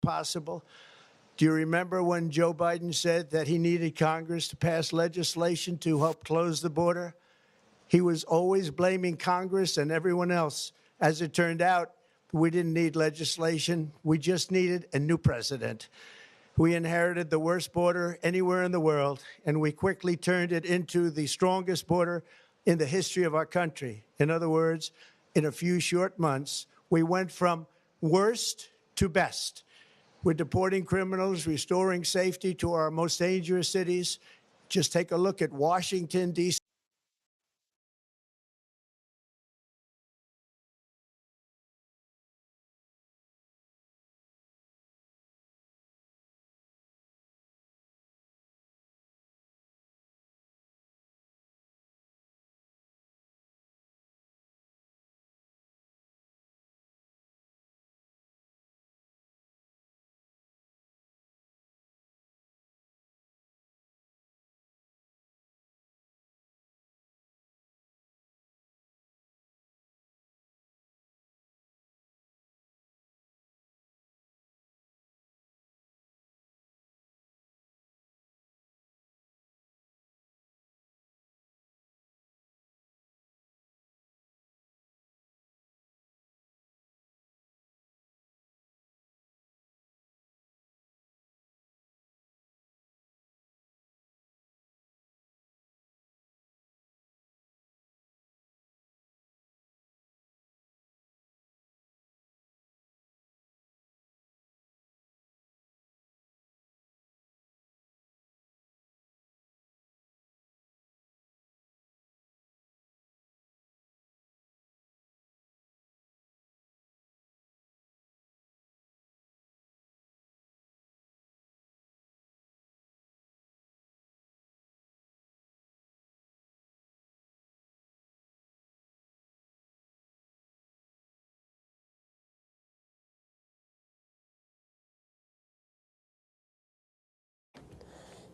possible. Do you remember when Joe Biden said that he needed Congress to pass legislation to help close the border? He was always blaming Congress and everyone else. As it turned out, we didn't need legislation. We just needed a new president. We inherited the worst border anywhere in the world, and we quickly turned it into the strongest border in the history of our country. In other words, in a few short months, we went from worst to best. We're deporting criminals, restoring safety to our most dangerous cities. Just take a look at Washington, D.C.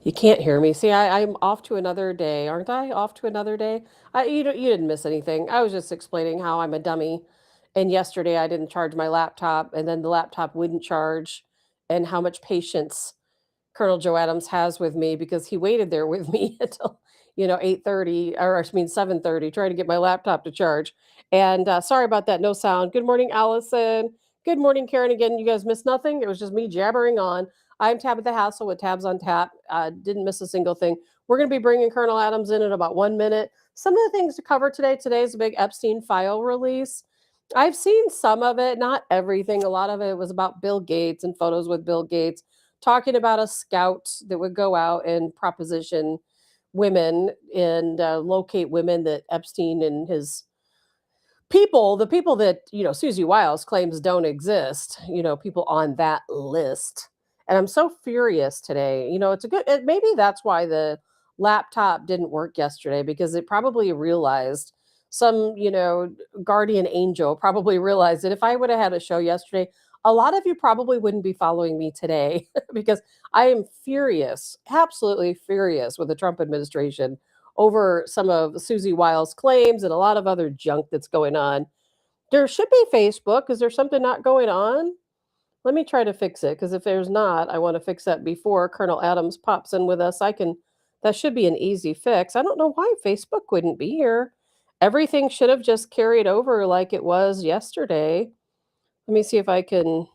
You can't hear me. See, I'm off to another day, aren't I? Off to another day. You didn't miss anything. I was just explaining how I'm a dummy, and yesterday I didn't charge my laptop, and then the laptop wouldn't charge, and how much patience Colonel Joe Adams has with me because he waited there with me until 8:30, or I mean 7:30, trying to get my laptop to charge. And sorry about that, no sound. Good morning, Allison. Good morning, Karen. Again, you guys missed nothing. It was just me jabbering on. I'm Tabitha Hassell with Tabs on Tap. Didn't miss a single thing. We're going to be bringing Colonel Adams in about 1 minute. Some of the things to cover today. Today is a big Epstein file release. I've seen some of it, not everything. A lot of it was about Bill Gates and photos with Bill Gates, talking about a scout that would go out and proposition women and locate women that Epstein and his people, the people that, Susie Wiles claims don't exist, people on that list. And I'm so furious today. Maybe that's why the laptop didn't work yesterday, because it probably realized some, guardian angel probably realized that if I would have had a show yesterday, a lot of you probably wouldn't be following me today because I am furious, absolutely furious with the Trump administration over some of Susie Wiles' claims and a lot of other junk that's going on. There should be Facebook. Is there something not going on? Let me try to fix it, because if there's not, I want to fix that before Colonel Adams pops in with us. That should be an easy fix. I don't know why Facebook wouldn't be here. Everything should have just carried over like it was yesterday. Let me see if I can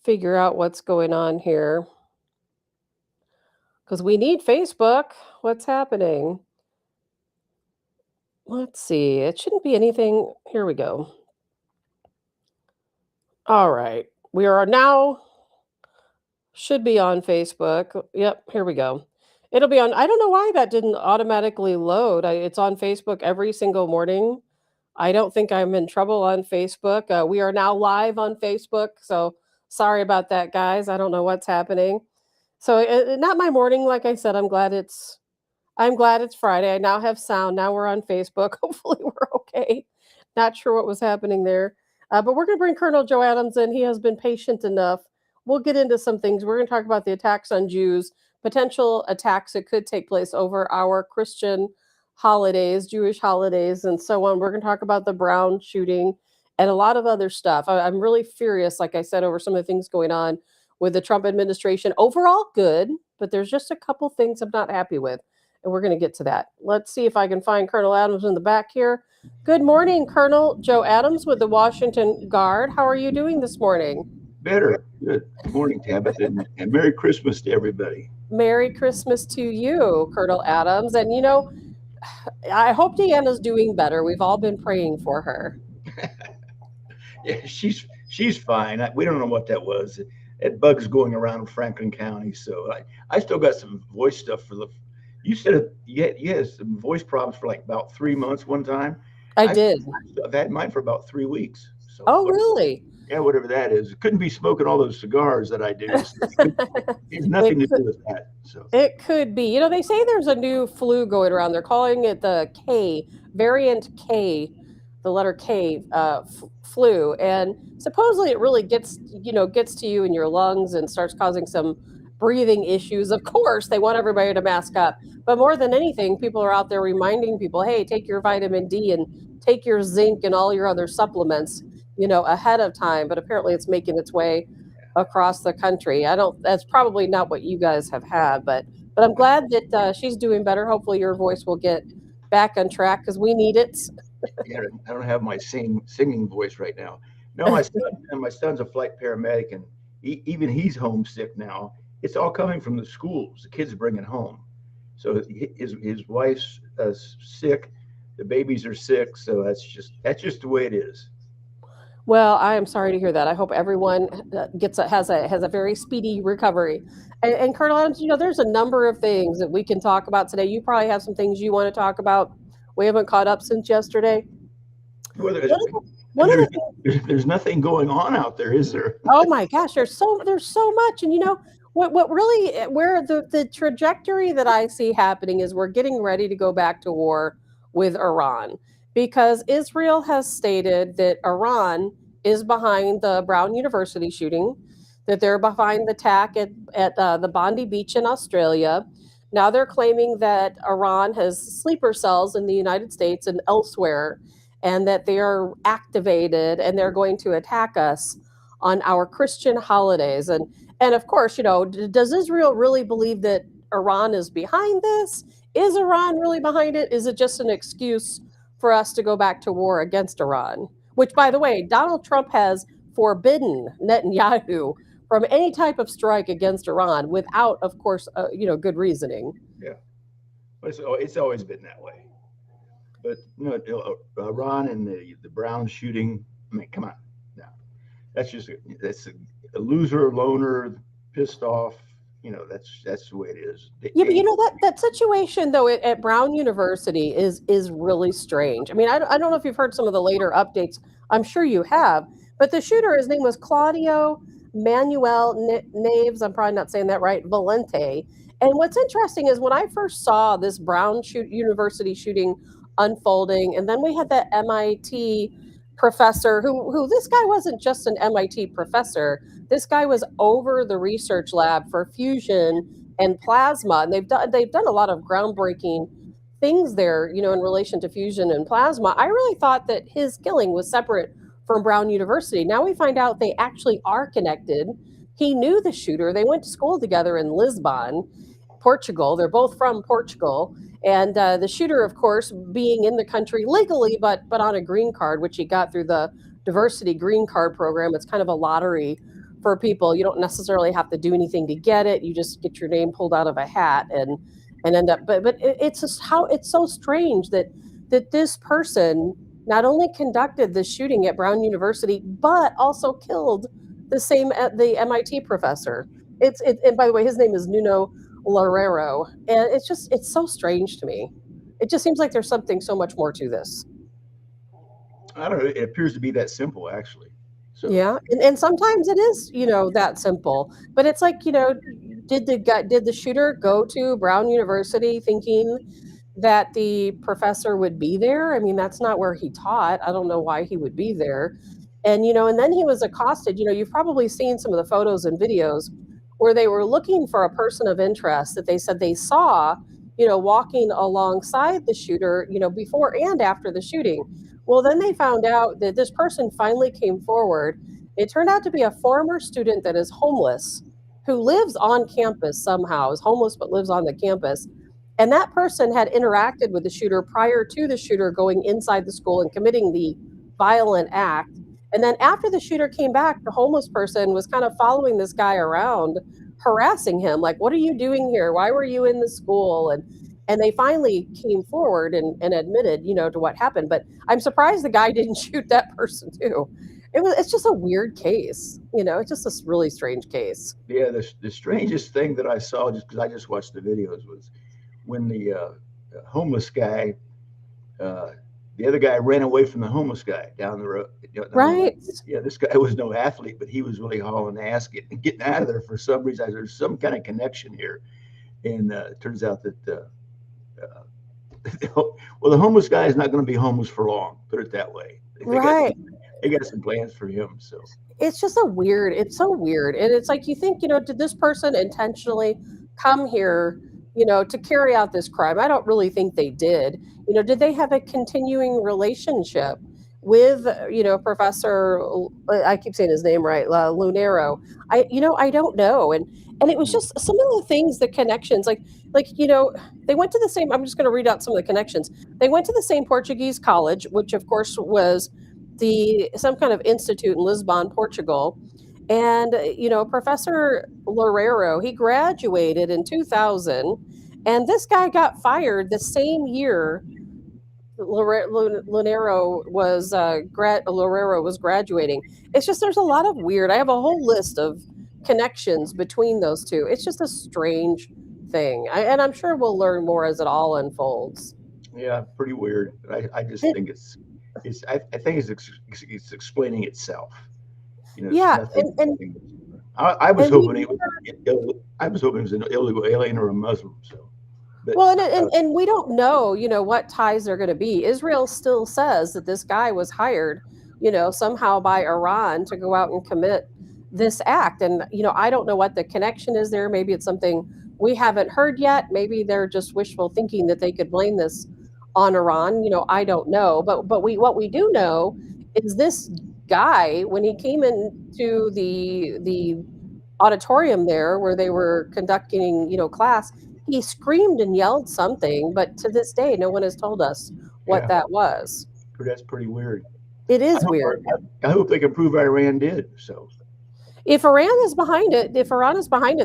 figure out what's going on here, because we need Facebook. What's happening? Let's see. It shouldn't be anything. Here we go. All right. We are now, should be on Facebook. Yep, here we go. It'll be on. I don't know why that didn't automatically load. It's on Facebook every single morning. I don't think I'm in trouble on Facebook. We are now live on Facebook. So sorry about that, guys. I don't know what's happening. So not my morning. Like I said, I'm glad it's Friday. I now have sound. Now we're on Facebook. Hopefully we're okay. Not sure what was happening there. But we're going to bring Colonel Joe Adams in. He has been patient enough. We'll get into some things. We're going to talk about the attacks on Jews, potential attacks that could take place over our Christian holidays, Jewish holidays, and so on. We're going to talk about the Brown shooting and a lot of other stuff. I'm really furious, like I said, over some of the things going on with the Trump administration. Overall, good, but there's just a couple things I'm not happy with, and we're going to get to that. Let's see if I can find Colonel Adams in the back here. Good morning, Colonel Joe Adams with the Washington Guard. How are you doing this morning? Better. Good morning, Tabitha, and Merry Christmas to everybody. Merry Christmas to you, Colonel Adams. And I hope Deanna's doing better. We've all been praying for her. Yeah, she's fine. We don't know what that was. That bug's going around Franklin County, so I still got some voice stuff for the. You said you had some voice problems for like about 3 months one time. I did. I've had mine for about 3 weeks. So Oh, really? yeah, whatever that is. It couldn't be smoking all those cigars that I do. It has nothing to do with that. So It could be. They say there's a new flu going around. They're calling it the K, variant K, the letter K flu. And supposedly it really gets to you in your lungs and starts causing some breathing issues. Of course, they want everybody to mask up. But more than anything, people are out there reminding people, hey, take your vitamin D and take your zinc and all your other supplements, ahead of time. But apparently it's making its way across the country. That's probably not what you guys have had, but I'm glad that she's doing better. Hopefully your voice will get back on track because we need it. yeah, I don't have my singing voice right now. No, my son's a flight paramedic, and even he's homesick now. It's all coming from the schools. The kids bring it home. So his wife's sick, the babies are sick. So that's just the way it is. Well, I am sorry to hear that. I hope everyone has a very speedy recovery. And Colonel Adams, there's a number of things that we can talk about today. You probably have some things you want to talk about. We haven't caught up since yesterday. Well, One of the there's nothing going on out there, is there? Oh my gosh, there's so much, and what really where the trajectory that I see happening is we're getting ready to go back to war with Iran because Israel has stated that Iran is behind the Brown University shooting, that they're behind the attack at the Bondi Beach in Australia. Now they're claiming that Iran has sleeper cells in the United States and elsewhere, and that they are activated and they're going to attack us on our Christian holidays. And of course, does Israel really believe that Iran is behind this? Is Iran really behind it? Is it just an excuse for us to go back to war against Iran? Which, by the way, Donald Trump has forbidden Netanyahu from any type of strike against Iran without, of course, good reasoning. Yeah, it's always been that way. But Iran and the Brown shooting. I mean, come on, no, that's a loser, loner, pissed off. That's the way it is. Yeah, but that situation though at Brown University is really strange. I mean, I don't know if you've heard some of the later updates. I'm sure you have, but the shooter, his name was Claudio Manuel Naves. I'm probably not saying that right. Valente. And what's interesting is when I first saw this Brown University shooting unfolding, and then we had that MIT professor who this guy wasn't just an MIT professor. This guy was over the research lab for fusion and plasma, and they've done a lot of groundbreaking things there, in relation to fusion and plasma. I really thought that his killing was separate from Brown University. Now we find out they actually are connected. He knew the shooter. They went to school together in Lisbon, Portugal. They're both from Portugal. And the shooter, of course, being in the country legally, but on a green card, which he got through the diversity green card program. It's kind of a lottery for people. You don't necessarily have to do anything to get it. You just get your name pulled out of a hat and end up. But it's just how it's so strange that this person not only conducted the shooting at Brown University, but also killed the MIT professor. And by the way, his name is Nuno Luneiro, and it's so strange to me. It just seems like there's something so much more to this. I don't know. It appears to be that simple, actually. So Yeah, and sometimes it is, that simple. But it's like, did the shooter go to Brown University thinking that the professor would be there? I mean, that's not where he taught. I don't know why he would be there. And then he was accosted. You've probably seen some of the photos and videos where they were looking for a person of interest that they said they saw, walking alongside the shooter, before and after the shooting. Well, then they found out that this person finally came forward. It turned out to be a former student that is homeless who lives on campus somehow, is homeless but lives on the campus. And that person had interacted with the shooter prior to the shooter going inside the school and committing the violent act. And then after the shooter came back, the homeless person was kind of following this guy around, harassing him, like, what are you doing here? Why were you in the school? And they finally came forward and admitted, to what happened. But I'm surprised the guy didn't shoot that person too. It's just a weird case. It's just a really strange case. Yeah, the strangest thing that I saw, just because I just watched the videos, was when the homeless guy, the other guy ran away from the homeless guy down the road. Right. Yeah, this guy was no athlete, but he was really hauling ass getting out of there for some reason. There's some kind of connection here. And it turns out that, well, the homeless guy is not going to be homeless for long, put it that way. Right. They got some plans for him. So it's just it's so weird. And it's like, you think, did this person intentionally come here, to carry out this crime? I don't really think they did. Did they have a continuing relationship with, Professor, I keep saying his name right, Lunero? I don't know. And it was just some of the things, the connections, like, they went to the same, I'm just going to read out some of the connections. They went to the same Portuguese college, which of course was some kind of institute in Lisbon, Portugal. And, Professor Loureiro, he graduated in 2000, and this guy got fired the same year Loureiro was graduating. It's just, there's a lot of weird, I have a whole list of connections between those two. It's just a strange thing. And I'm sure we'll learn more as it all unfolds. Yeah, pretty weird. But I just think I think it's explaining itself. Yeah, I was hoping it was an illegal alien or a Muslim. So, well, and we don't know, what ties they're going to be. Israel still says that this guy was hired, somehow by Iran to go out and commit this act. And, I don't know what the connection is there. Maybe it's something we haven't heard yet. Maybe they're just wishful thinking that they could blame this on Iran. I don't know. But what we do know is this guy, when he came into the auditorium there where they were conducting, class, he screamed and yelled something, but to this day, no one has told us what that was. That's pretty weird. It is weird. I hope they can prove Iran did. So if Iran is behind it,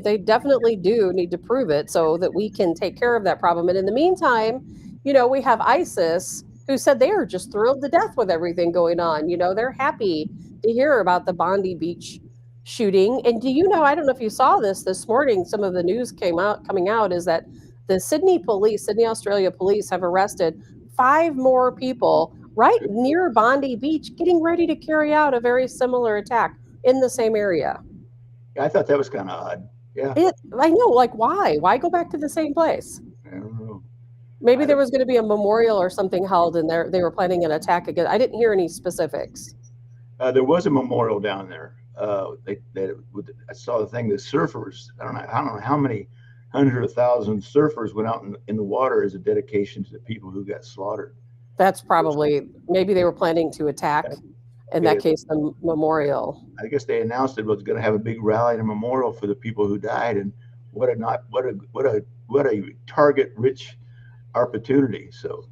they definitely do need to prove it so that we can take care of that problem. And in the meantime, we have ISIS, who said they are just thrilled to death with everything going on. They're happy to hear about the Bondi Beach shooting. And I don't know if you saw this morning, some of the news coming out is that the Sydney, Australia police have arrested 5 more people right near Bondi Beach, getting ready to carry out a very similar attack in the same area. I thought that was kind of odd. Yeah. I know, like, why go back to the same place? I don't know. Maybe there was going to be a memorial or something held, and they were planning an attack again. I didn't hear any specifics. There was a memorial down there. I saw the thing. The surfers. I don't know how many hundreds of thousands of surfers went out in the water as a dedication to the people who got slaughtered. That's probably, maybe they were planning to attack. In that case, the memorial. I guess they announced it was going to have a big rally and a memorial for the people who died, and what a target-rich opportunity. So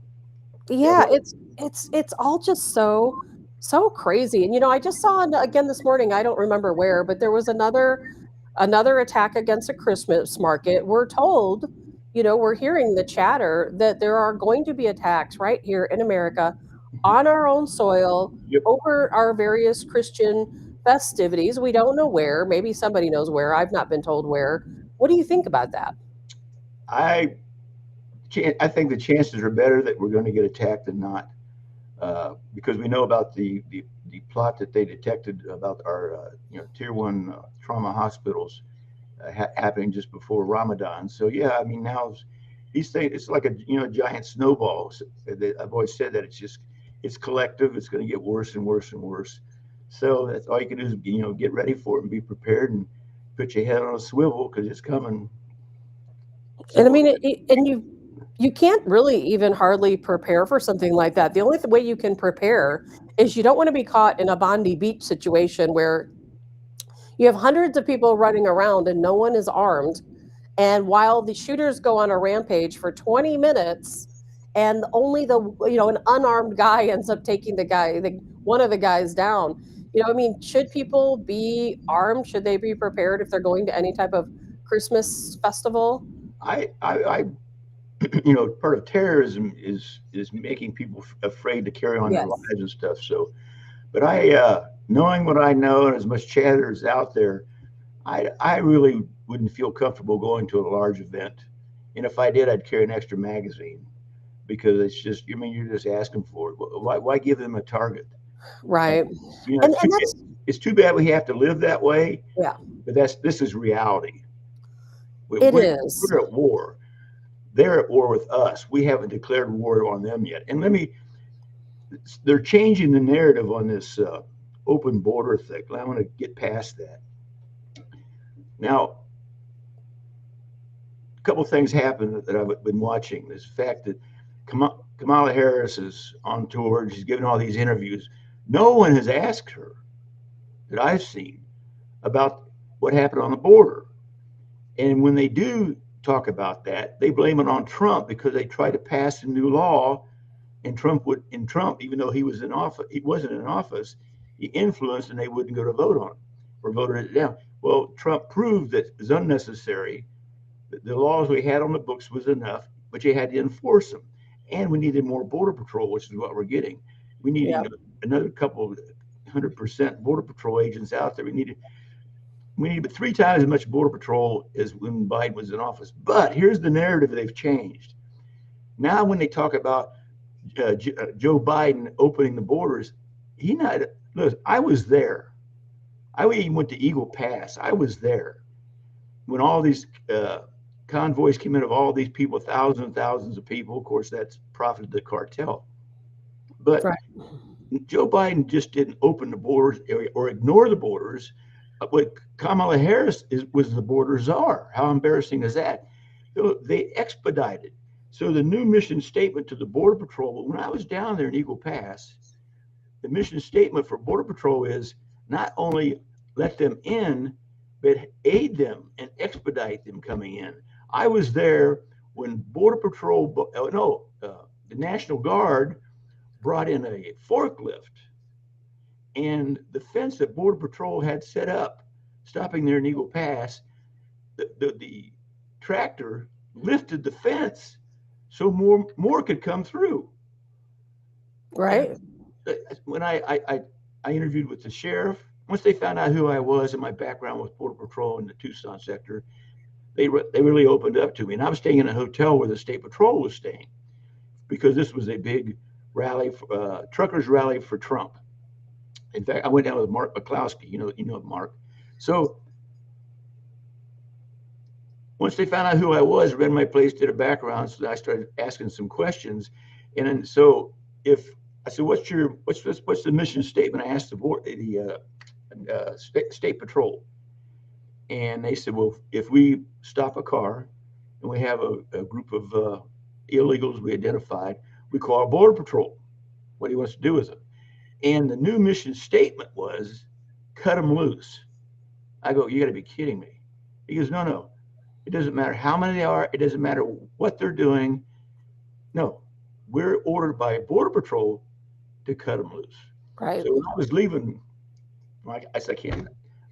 yeah, it's all just so crazy. And I just saw again this morning, I don't remember where, but there was another attack against a Christmas market. We're told, we're hearing the chatter that there are going to be attacks right here in America on our own soil over our various Christian festivities. We don't know where. Maybe somebody knows where. I've not been told where. What do you think about that? I think the chances are better that we're going to get attacked than not, because we know about the plot that they detected about our tier 1 trauma hospitals happening just before Ramadan. So yeah, I mean, now these things, it's like a giant snowball. I've always said that it's collective. It's going to get worse and worse and worse. So that's all you can do is get ready for it and be prepared and put your head on a swivel, because it's coming. And I mean, You can't really even hardly prepare for something like that. The only way you can prepare is you don't want to be caught in a Bondi Beach situation where you have hundreds of people running around and no one is armed. And while the shooters go on a rampage for 20 minutes, and only an unarmed guy ends up taking one of the guys down. I mean, should people be armed? Should they be prepared if they're going to any type of Christmas festival? I part of terrorism is making people afraid to carry on their Yes. lives and stuff. So, but knowing what I know and as much chatter is out there, I really wouldn't feel comfortable going to a large event. And if I did, I'd carry an extra magazine because it's just, I mean, you're just asking for it. Why give them a target? Right. It's And that's, it's too bad we have to live that way, yeah, but this is reality. it is. We're at war. They're at war with us. We haven't declared war on them yet. And they're changing the narrative on this open border thing. I want to get past that. Now, a couple of things happened that I've been watching. This fact that Kamala Harris is on tour. She's giving all these interviews. No one has asked her that I've seen about what happened on the border. And when they do talk about that, they blame it on Trump because they tried to pass a new law, and Trump, even though he wasn't in office, he influenced, and they wouldn't go to vote on it or voted it down. Well, Trump proved that it was unnecessary. That the laws we had on the books was enough, but you had to enforce them. And we needed more border patrol, which is what we're getting. We need another couple of 100% border patrol agents out there. We need 3 times as much border patrol as when Biden was in office. But here's the narrative they've changed. Now, when they talk about Joe Biden opening the borders, look, I was there. I even went to Eagle Pass. I was there when all these convoys came in of all these people, thousands and thousands of people. Of course, that's profited the cartel. But Right. Joe Biden just didn't open the borders or ignore the borders. What Kamala Harris was the border czar. How embarrassing is that? They expedited. So the new mission statement to the Border Patrol, when I was down there in Eagle Pass, the mission statement for Border Patrol is not only let them in, but aid them and expedite them coming in. I was there when Border Patrol, the National Guard brought in a forklift, and the fence that Border Patrol had set up, stopping there in Eagle Pass, the tractor lifted the fence so more could come through. Right. And when I interviewed with the sheriff, once they found out who I was and my background with Border Patrol in the Tucson sector, they really opened up to me. And I was staying in a hotel where the State Patrol was staying because this was a big rally, truckers rally for Trump. In fact, I went down with Mark McCloskey. You know Mark. So once they found out who I was, ran my place, did a background, so I started asking some questions. And then, so I said, what's the mission statement? I asked the State Patrol, and they said, well, if we stop a car and we have a group of illegals we identified, we call our Border Patrol. What he wants to do with them. And the new mission statement was cut them loose. I go, you got to be kidding me. He goes, no. It doesn't matter how many they are. It doesn't matter what they're doing. No, we're ordered by Border Patrol to cut them loose. Right. So when I was leaving, I said,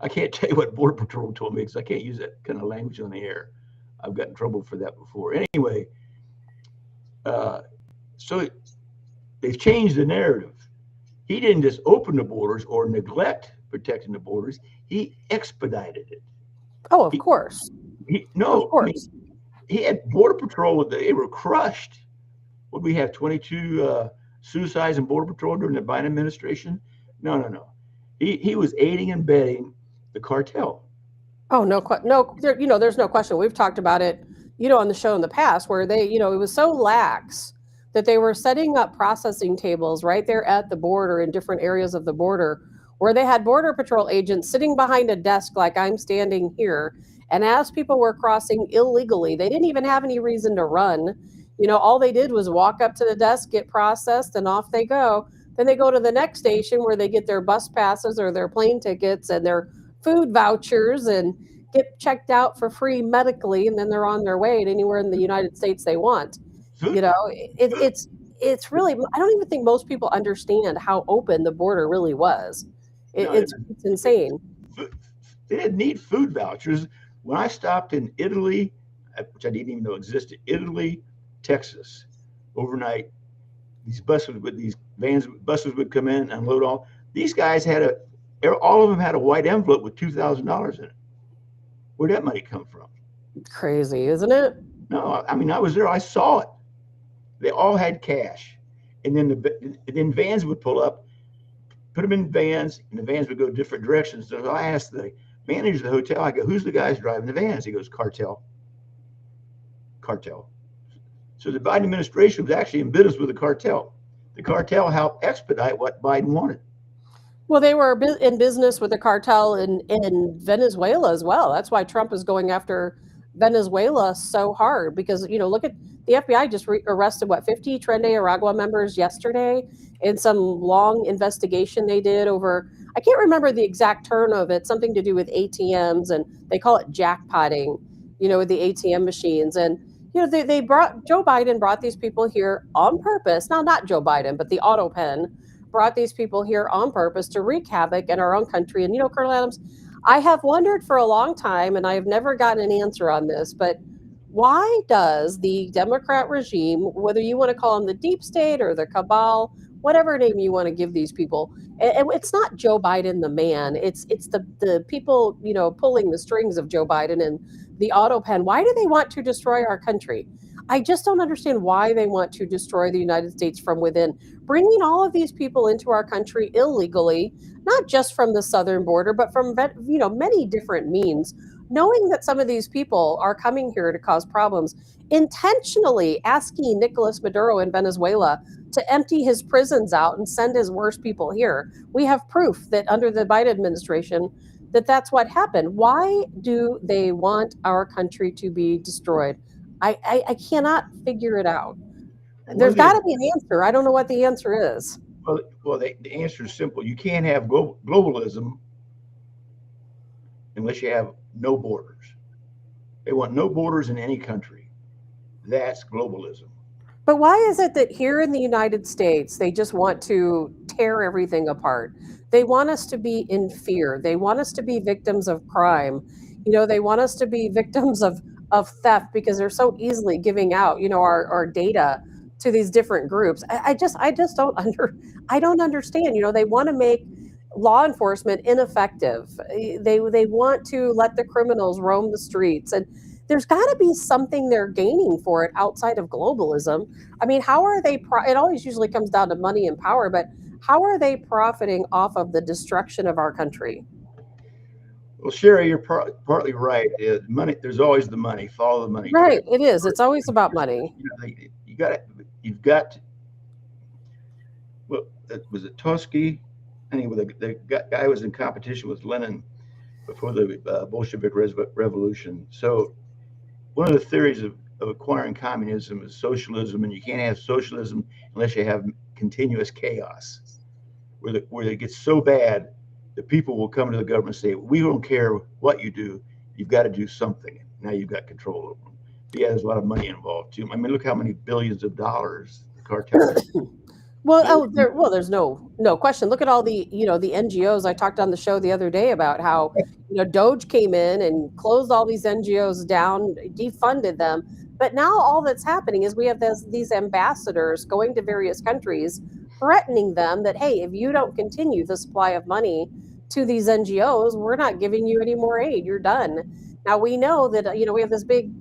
I can't tell you what Border Patrol told me because I can't use that kind of language on the air. I've got in trouble for that before. Anyway, so they've changed the narrative. He didn't just open the borders or neglect protecting the borders. He expedited it. Oh, of course. Of course. He had Border Patrol. They were crushed. Would we have 22 suicides in Border Patrol during the Biden administration? No. He was aiding and abetting the cartel. Oh, there's no question. We've talked about it, on the show in the past where they, it was so lax that they were setting up processing tables right there at the border in different areas of the border where they had Border Patrol agents sitting behind a desk like I'm standing here. And as people were crossing illegally, they didn't even have any reason to run. All they did was walk up to the desk, get processed, and off they go. Then they go to the next station where they get their bus passes or their plane tickets and their food vouchers and get checked out for free medically, and then they're on their way to anywhere in the United States they want. Food, It's really, I don't even think most people understand how open the border really was. no, It's insane. food, they didn't need food vouchers. When I stopped in Italy, which I didn't even know existed, Italy, Texas, overnight, buses would come in, unload all. These guys all of them had a white envelope with $2,000 in it. Where'd that money come from? Crazy, isn't it? No, I mean, I was there. I saw it. They all had cash, and then vans would pull up, put them in vans, and the vans would go different directions. So I asked the manager of the hotel, I go, "Who's the guys driving the vans?" He goes, "Cartel." So the Biden administration was actually in business with the cartel. The cartel helped expedite what Biden wanted. Well, they were in business with the cartel in Venezuela as well. That's why Trump is going after Venezuela so hard because, look at the FBI just arrested 50 Tren de Aragua members yesterday in some long investigation they did over, I can't remember the exact term of it, something to do with ATMs, and they call it jackpotting, with the ATM machines. And, Joe Biden brought these people here on purpose. Now, not Joe Biden, but the auto pen brought these people here on purpose to wreak havoc in our own country. And, Colonel Adams, I have wondered for a long time, and I have never gotten an answer on this, but why does the Democrat regime, whether you want to call them the deep state or the cabal, whatever name you want to give these people, and it's not Joe Biden the man, it's the people, pulling the strings of Joe Biden and the auto pen. Why do they want to destroy our country? I just don't understand why they want to destroy the United States from within, bringing all of these people into our country illegally, not just from the southern border, but from, many different means, knowing that some of these people are coming here to cause problems, intentionally asking Nicolas Maduro in Venezuela to empty his prisons out and send his worst people here. We have proof that under the Biden administration, that's what happened. Why do they want our country to be destroyed? I cannot figure it out. There's got to be an answer. I don't know what the answer is. Well, the answer is simple. You can't have globalism unless you have no borders. They want no borders in any country. That's globalism. But why is it that here in the United States, they just want to tear everything apart? They want us to be in fear. They want us to be victims of crime. They want us to be victims of theft because they're so easily giving out, our data to these different groups. I just don't understand. They want to make law enforcement ineffective. They want to let the criminals roam the streets, and there's got to be something they're gaining for it outside of globalism. I mean, how are they? It always usually comes down to money and power, but how are they profiting off of the destruction of our country? Well, Sherry, you're partly right. Money. There's always the money. Follow the money. Right. It is. It's always about money. You've got. Well, was it Trotsky? Anyway, the guy was in competition with Lenin before the Bolshevik Revolution. So one of the theories of acquiring communism is socialism, and you can't have socialism unless you have continuous chaos, where it gets so bad that people will come to the government and say, "We don't care what you do, you've got to do something." Now you've got control over them. But yeah, there's a lot of money involved too. I mean, look how many billions of dollars the cartel. There's no question. Look at all the NGOs. I talked on the show the other day about how, Doge came in and closed all these NGOs down, defunded them. But now all that's happening is we have these ambassadors going to various countries, threatening them that, hey, if you don't continue the supply of money to these NGOs, we're not giving you any more aid. You're done. Now we know that, we have this big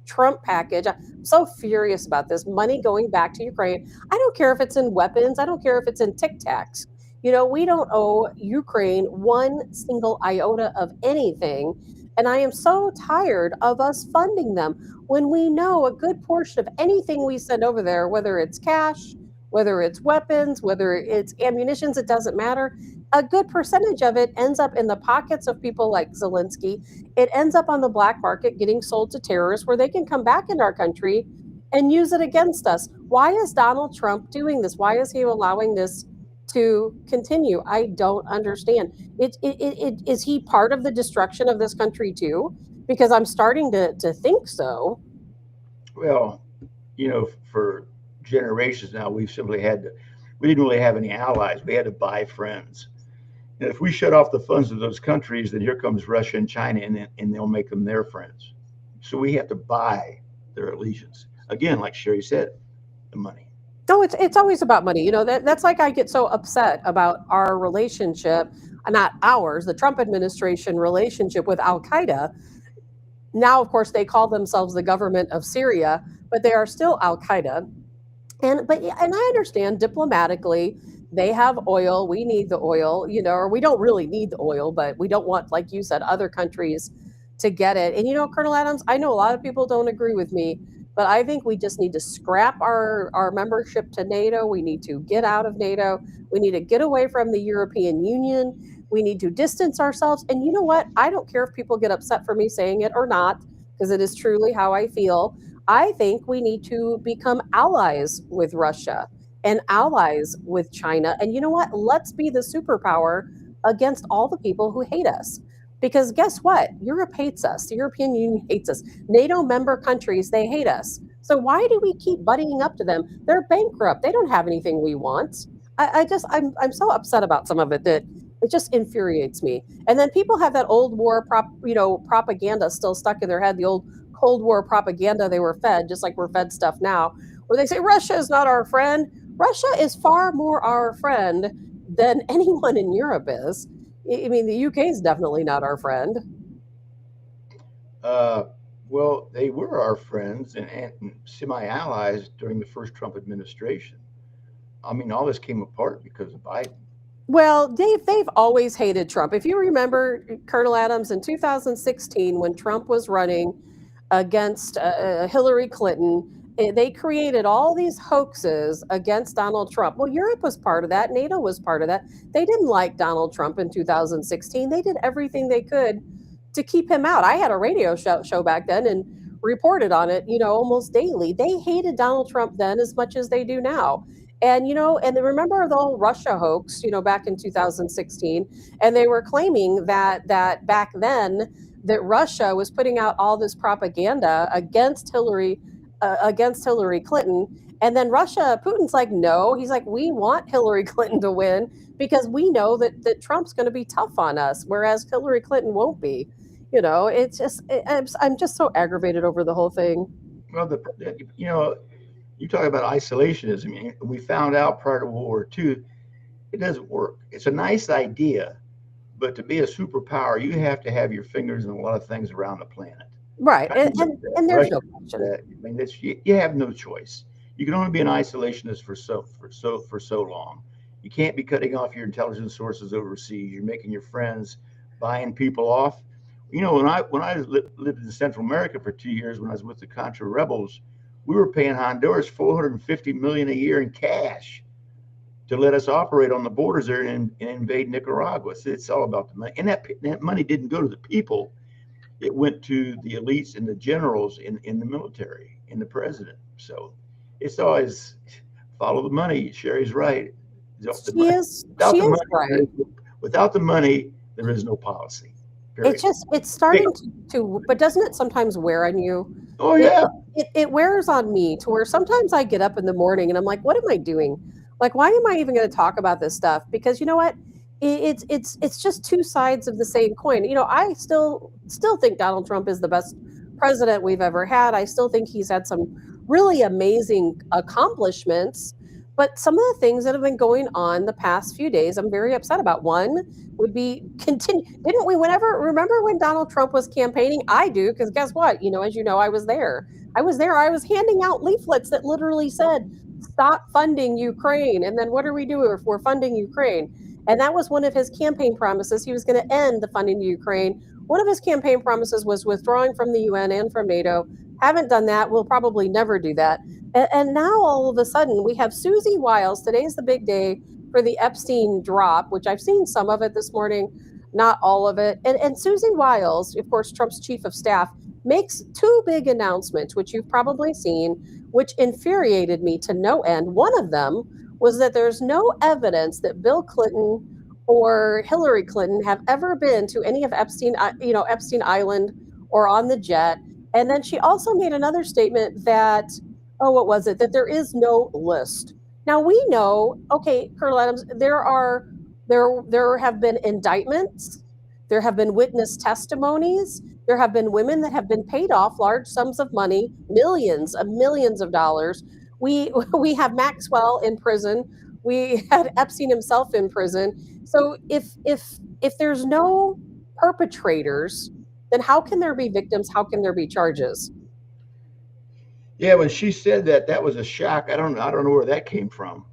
Trump package. I'm so furious about this money going back to Ukraine. I don't care if it's in weapons. I don't care if it's in Tic Tacs. We don't owe Ukraine one single iota of anything. And I am so tired of us funding them when we know a good portion of anything we send over there, whether it's cash, whether it's weapons, whether it's ammunitions, it doesn't matter. A good percentage of it ends up in the pockets of people like Zelensky. It ends up on the black market getting sold to terrorists where they can come back into our country and use it against us. Why is Donald Trump doing this? Why is he allowing this to continue? I don't understand. Is he part of the destruction of this country too? Because I'm starting to think so. Well, for generations now, we've simply we didn't really have any allies. We had to buy friends. And if we shut off the funds of those countries, then here comes Russia and China, and they'll make them their friends. So we have to buy their allegiance. Again, like Sherry said, the money. No, it's always about money. That's like I get so upset about our relationship, not ours, the Trump administration relationship with Al Qaeda. Now, of course, they call themselves the government of Syria, but they are still Al Qaeda. And I understand diplomatically they have oil. We need the oil, or we don't really need the oil, but we don't want, like you said, other countries to get it. And Colonel Adams, I know a lot of people don't agree with me, but I think we just need to scrap our membership to NATO. We need to get out of NATO. We need to get away from the European Union. We need to distance ourselves. And you know what? I don't care if people get upset for me saying it or not, because it is truly how I feel. I think we need to become allies with Russia and allies with China. And you know what? Let's be the superpower against all the people who hate us. Because guess what? Europe hates us. The European Union hates us. NATO member countries, they hate us. So why do we keep buddying up to them? They're bankrupt. They don't have anything we want. I'm so upset about some of it that it just infuriates me. And then people have that old war propaganda still stuck in their head, the old Cold War propaganda they were fed, just like we're fed stuff now, where they say Russia is not our friend. Russia is far more our friend than anyone in Europe is. I mean, the UK is definitely not our friend. Well, they were our friends and semi-allies during the first Trump administration. I mean, all this came apart because of Biden. Well, they've always hated Trump. If you remember, Colonel Adams, in 2016, when Trump was running against Hillary Clinton, they created all these hoaxes against Donald Trump. Well, Europe was part of that. NATO was part of that. They didn't like Donald Trump in 2016. They did everything they could to keep him out. I had a radio show back then and reported on it, almost daily. They hated Donald Trump then as much as they do now. And, and remember the whole Russia hoax, back in 2016, and they were claiming that back then that Russia was putting out all this propaganda against Hillary Clinton. And then Putin's like, no, he's like, we want Hillary Clinton to win because we know that Trump's going to be tough on us, whereas Hillary Clinton won't be. It's just, I'm just so aggravated over the whole thing. Well, you talk about isolationism. We found out prior to World War II, it doesn't work. It's a nice idea, but to be a superpower, you have to have your fingers in a lot of things around the planet. Right, and there's no question. I mean, you have no choice. You can only be an isolationist for so long. You can't be cutting off your intelligence sources overseas. You're making your friends, buying people off. When I lived in Central America for 2 years, when I was with the Contra rebels, we were paying Honduras $450 million a year in cash to let us operate on the borders there and invade Nicaragua. So it's all about the money, and that money didn't go to the people. It went to the elites and the generals in the military and the president. So it's always follow the money. Sherry's right. She is right. Without the money, there is no policy. Period. It's starting to, but doesn't it sometimes wear on you? Oh yeah. It wears on me to where sometimes I get up in the morning and I'm like, what am I doing? Like, why am I even going to talk about this stuff? Because you know what? It's just two sides of the same coin. I still think Donald Trump is the best president we've ever had. I still think he's had some really amazing accomplishments, but some of the things that have been going on the past few days, I'm very upset about. One would be continue. Didn't we remember when Donald Trump was campaigning? I do, because guess what? As you know, I was there. I was handing out leaflets that literally said, stop funding Ukraine. And then what do we do if we're funding Ukraine? And that was one of his campaign promises. He was going to end the funding to Ukraine. One of his campaign promises was withdrawing from the UN and from NATO. Haven't done that. We'll probably never do that. And now all of a sudden we have Susie Wiles. Today's the big day for the Epstein drop, which I've seen some of it this morning, not all of it. And Susie Wiles, of course, Trump's chief of staff, makes two big announcements, which you've probably seen, which infuriated me to no end. One of them was that there's no evidence that Bill Clinton or Hillary Clinton have ever been to any of Epstein Island or on the jet. And then she also made another statement that, oh, what was it? That there is no list. Now we know, okay, Colonel Adams, there have been indictments, there have been witness testimonies, there have been women that have been paid off large sums of money, millions of dollars. We have Maxwell in prison. We had Epstein himself in prison. So if there's no perpetrators, then how can there be victims? How can there be charges? Yeah, when she said that, that was a shock. I don't know where that came from.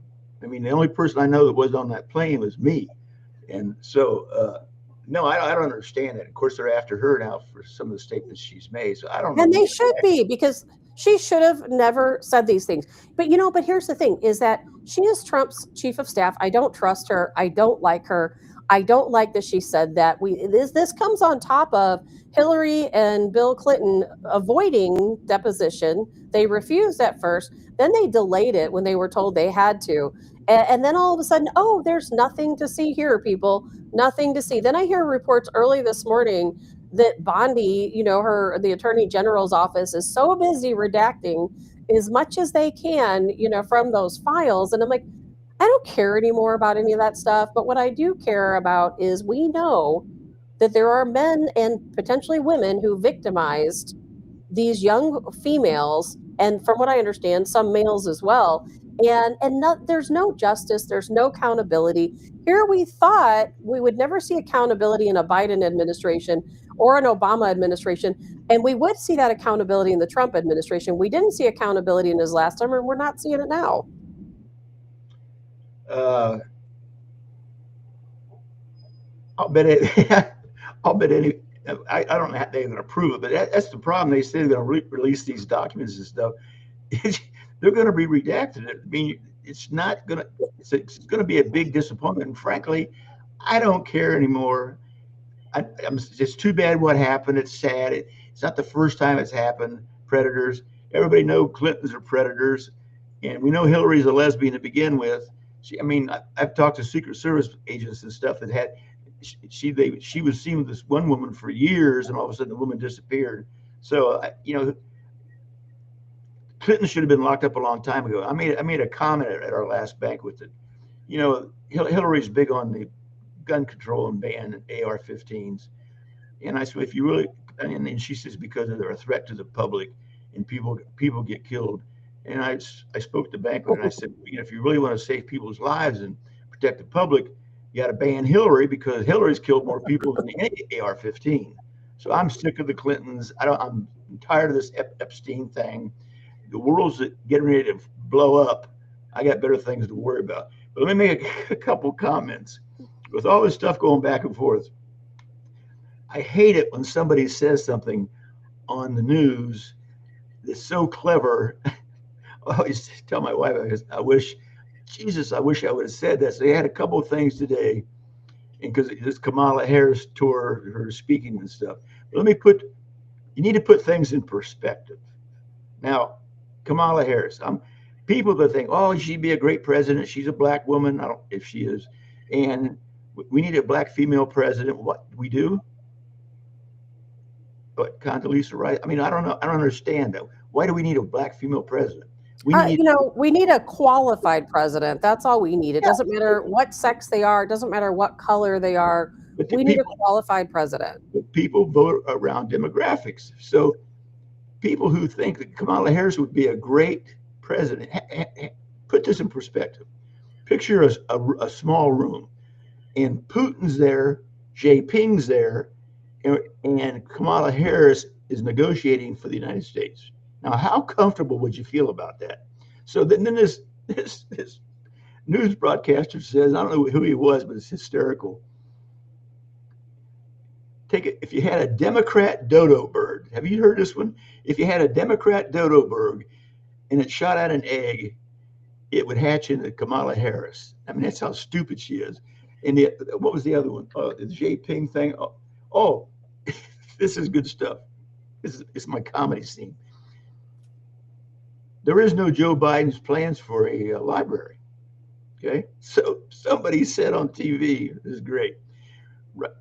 I mean, the only person I know that was on that plane was me, and so no, I don't understand it. Of course, they're after her now for some of the statements she's made. So I don't know. And they should be, because she should have never said these things. But here's the thing, is that she is Trump's chief of staff. I don't trust her. I don't like her. I don't like that she said that. This comes on top of Hillary and Bill Clinton avoiding deposition. They refused at first. Then they delayed it when they were told they had to. And then all of a sudden, oh, there's nothing to see here, people. Nothing to see. Then I hear reports early this morning that Bondi, the Attorney General's office, is so busy redacting as much as they can, from those files. And I'm like, I don't care anymore about any of that stuff. But what I do care about is we know that there are men and potentially women who victimized these young females, and from what I understand, some males as well. And there's no justice, there's no accountability. Here we thought we would never see accountability in a Biden administration or an Obama administration, and we would see that accountability in the Trump administration. We didn't see accountability in his last term, and we're not seeing it now. I'll bet it. I'll bet any. I don't know how they're going to prove it, but that's the problem. They say they're going to release these documents and stuff. They're going to be redacted. I mean, it's not going to. It's going to be a big disappointment. And frankly, I don't care anymore. It's too bad what happened. It's sad. It's not the first time it's happened. Predators. Everybody knows Clintons are predators, and we know Hillary's a lesbian to begin with. I've talked to Secret Service agents and stuff that had. She was seen with this one woman for years, and all of a sudden the woman disappeared. So Clinton should have been locked up a long time ago. I made a comment at our last banquet that Hillary's big on the gun control and ban AR-15s, and I said, if you really, and she says because they're a threat to the public and people get killed. And I spoke to the banquet and I said, if you really want to save people's lives and protect the public, you got to ban Hillary, because Hillary's killed more people than any AR-15. So I'm sick of the Clintons. I'm tired of this Epstein thing. The world's getting ready to blow up. I got better things to worry about. But let me make a couple comments. With all this stuff going back and forth, I hate it when somebody says something on the news that's so clever. I always tell my wife, I wish I would have said that. So they had a couple of things today, and because this Kamala Harris tour, her speaking and stuff. But you need to put things in perspective. Now, Kamala Harris, people that think, oh, she'd be a great president. She's a black woman. I don't know if she is. And we need a black female president. What we do? But Condoleezza Rice, I don't know. I don't understand that. Why do we need a black female president? We need a qualified president. That's all we need. It doesn't matter what sex they are. It doesn't matter what color they are. We need a qualified president. People vote around demographics. So people who think that Kamala Harris would be a great president, put this in perspective. Picture a small room, and Putin's there, Jinping's there, and Kamala Harris is negotiating for the United States. Now, how comfortable would you feel about that? So then this news broadcaster says, I don't know who he was, but it's hysterical. Take it, if you had a Democrat dodo bird, have you heard this one? If you had a Democrat dodo bird and it shot out an egg, it would hatch into Kamala Harris. That's how stupid she is. And what was the other one? The Jinping thing. Oh, this is good stuff. This is my comedy scene. There is no Joe Biden's plans for a library. Okay, so somebody said on TV, this is great.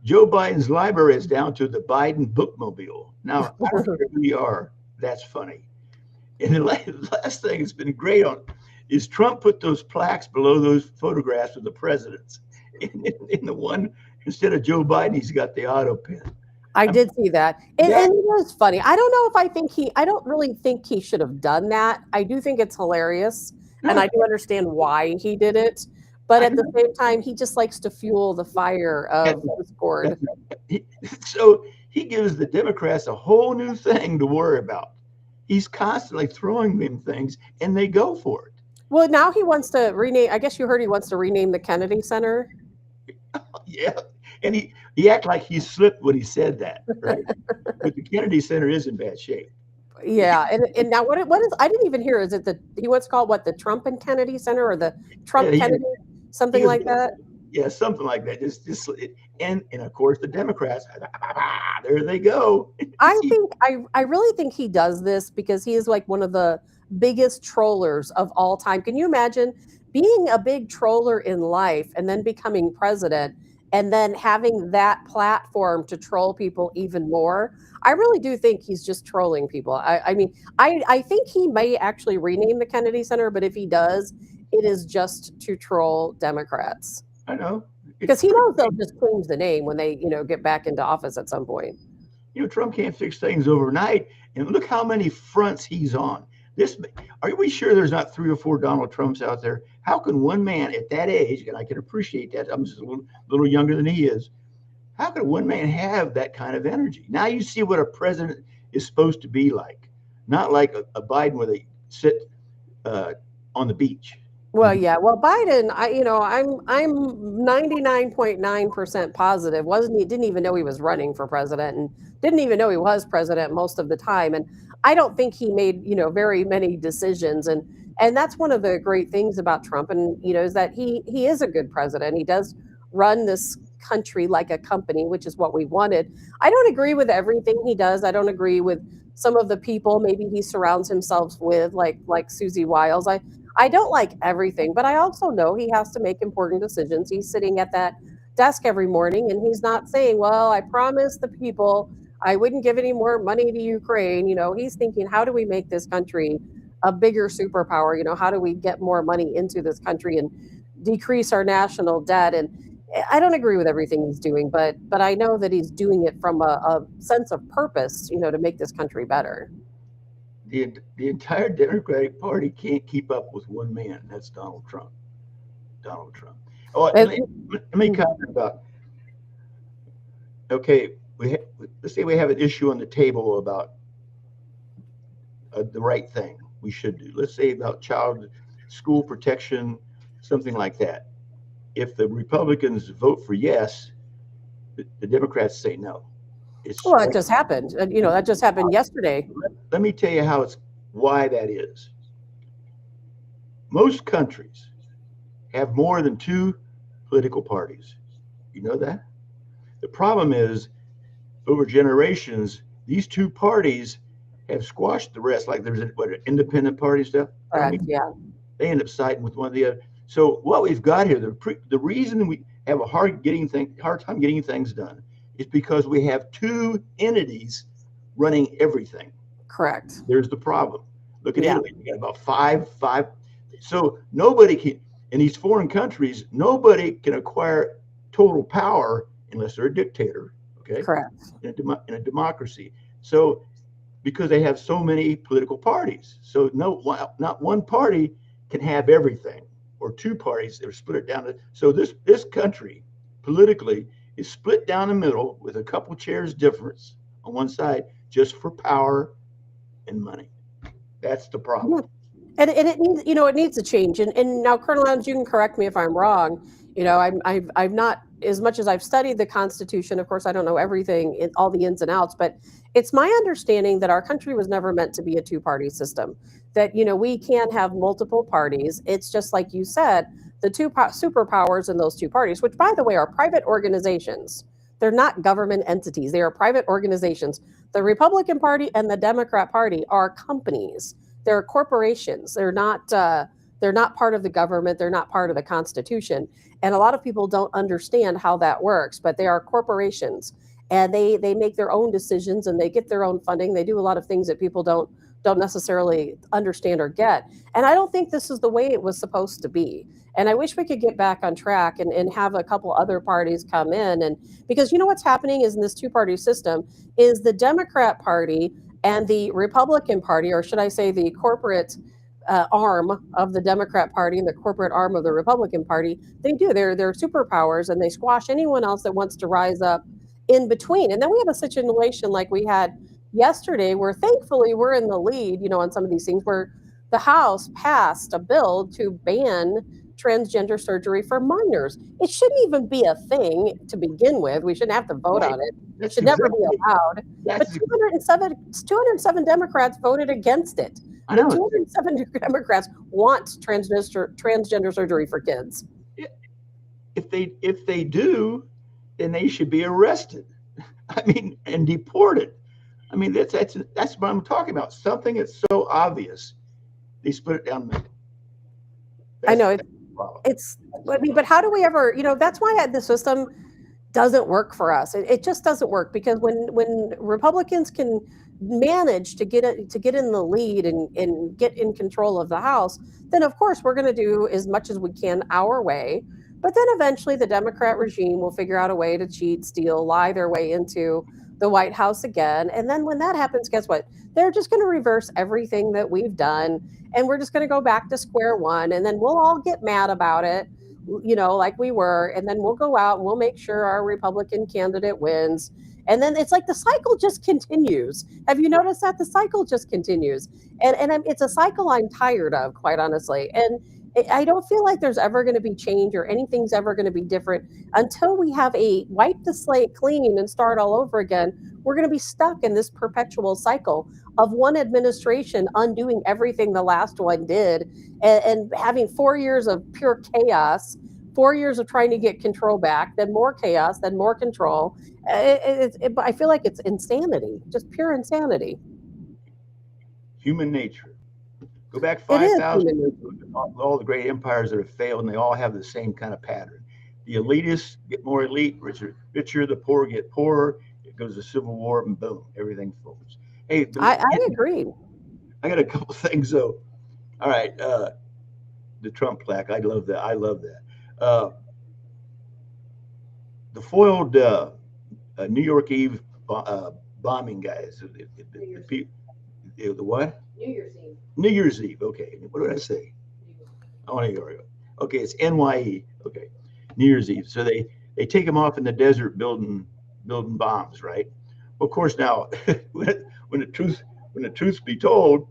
Joe Biden's library is down to the Biden bookmobile. Now, I don't care who you are, that's funny. And the last thing that's been great on is Trump put those plaques below those photographs of the presidents. In the one, instead of Joe Biden, he's got the auto pen. I did see that. And it was funny. I don't know if I don't really think he should have done that. I do think it's hilarious. And I do understand why he did it. But at the same time, he just likes to fuel the fire of discord. So he gives the Democrats a whole new thing to worry about. He's constantly throwing them things, and they go for it. Well, now he wants to rename. I guess you heard he wants to rename the Kennedy Center. Yeah, and he acted like he slipped when he said that, right? But the Kennedy Center is in bad shape. Yeah, and now what is? I didn't even hear. Is it he wants to call it what, the Trump and Kennedy Center, or the Trump Kennedy, something like that? Yeah, something like that. Just and of course the Democrats, there they go. I really think he does this because he is like one of the biggest trollers of all time. Can you imagine being a big troller in life and then becoming president and then having that platform to troll people even more? I really do think he's just trolling people. I mean, I think he may actually rename the Kennedy Center, but if he does, it is just to troll Democrats. I know. Because he knows they'll just change the name when they, get back into office at some point. Trump can't fix things overnight. And look how many fronts he's on. Are we sure there's not 3 or 4 Donald Trumps out there? How can one man at that age, and I can appreciate that, I'm just a little younger than he is, how can one man have that kind of energy? Now you see what a president is supposed to be like, not like a Biden where they sit on the beach. Well, yeah. Well, Biden, I'm 99.9% positive. Didn't even know he was running for president, and didn't even know he was president most of the time. And I don't think he made, very many decisions. And that's one of the great things about Trump, and is that he is a good president. He does run this country like a company, which is what we wanted. I don't agree with everything he does. I don't agree with some of the people maybe he surrounds himself with, like Susie Wiles. I don't like everything, but I also know he has to make important decisions. He's sitting at that desk every morning, and he's not saying, well, I promised the people I wouldn't give any more money to Ukraine. He's thinking, how do we make this country a bigger superpower? How do we get more money into this country and decrease our national debt? And I don't agree with everything he's doing, but I know that he's doing it from a sense of purpose, to make this country better. The entire Democratic Party can't keep up with one man. That's Donald Trump. Donald Trump. Oh, let me comment about. Okay, let's say we have an issue on the table about the right thing we should do. Let's say about child school protection, something like that. If the Republicans vote for yes, the Democrats say no. Well, it just happened. That just happened yesterday. Let me tell you why that is. Most countries have more than 2 political parties. You know that? The problem is, over generations, these 2 parties have squashed the rest. Like there's an independent party stuff. Correct, yeah. They end up siding with one of the other. So what we've got here, the reason we have a hard time getting things done, is because we have 2 entities running everything. Correct. There's the problem. Look at Italy. You got about five. So nobody can, in these foreign countries, nobody can acquire total power unless they're a dictator. Okay. Correct. In a democracy. So because they have so many political parties, so not one party can have everything, or 2 parties. They're split down. So this country politically is split down the middle with a couple chairs difference on one side, just for power and money. That's the problem. And it needs, it needs to change. And now, Colonel Adams, you can correct me if I'm wrong. I've not, as much as I've studied the Constitution, of course, I don't know everything, all the ins and outs, but it's my understanding that our country was never meant to be a 2-party system, that, we can't have multiple parties. It's just like you said, the 2 superpowers in those 2 parties, which, by the way, are private organizations. They're not government entities. They are private organizations. The Republican Party and the Democrat Party are companies. They're corporations. They're not part of the government. They're not part of the Constitution. And a lot of people don't understand how that works, but they are corporations, and they make their own decisions, and they get their own funding. They do a lot of things that people don't necessarily understand or get. And I don't think this is the way it was supposed to be. And I wish we could get back on track and have a couple other parties come in. And because you know what's happening is in this two-party system is the Democrat Party and the Republican Party, or should I say the corporate arm of the Democrat Party and the corporate arm of the Republican Party, they're superpowers, and they squash anyone else that wants to rise up in between. And then we have a situation like we had yesterday where thankfully we're in the lead, on some of these things, where the House passed a bill to ban transgender surgery for minors. It shouldn't even be a thing to begin with. We shouldn't have to vote on it. It should never be allowed. But 207 Democrats voted against it. I know. 207 Democrats want transgender surgery for kids. If they do, then they should be arrested. I mean, and deported. I mean, that's what I'm talking about. Something that's so obvious, they split it down the middle. I know but how do we ever? That's why the system doesn't work for us. It just doesn't work, because when Republicans can manage to get in the lead and get in control of the House, then of course we're going to do as much as we can our way. But then eventually the Democrat regime will figure out a way to cheat, steal, lie their way into the White House again. And then when that happens, guess what? They're just going to reverse everything that we've done. And we're just going to go back to square one. And then we'll all get mad about it, like we were. And then we'll go out and we'll make sure our Republican candidate wins. And then it's like the cycle just continues. Have you noticed that? The cycle just continues. And it's a cycle I'm tired of, quite honestly. And I don't feel like there's ever going to be change or anything's ever going to be different until we have wipe the slate clean and start all over again. We're going to be stuck in this perpetual cycle of one administration undoing everything the last one did, and having 4 years of pure chaos, 4 years of trying to get control back, then more chaos, then more control. I feel like it's insanity, just pure insanity. Human nature. Go back 5,000, all the great empires that have failed, and they all have the same kind of pattern. The elitists get more elite, richer, the poor get poorer. It goes to civil war, and boom, everything falls. Hey, I agree. I got a couple things though. All right, the Trump plaque, I love that. The foiled New York Eve bombing guys. The what? New Year's Eve. Okay. What did I say? Oh, New York. Okay, it's NYE. Okay, New Year's Eve. So they take them off in the desert building bombs, right? Well, of course, now when the truth be told,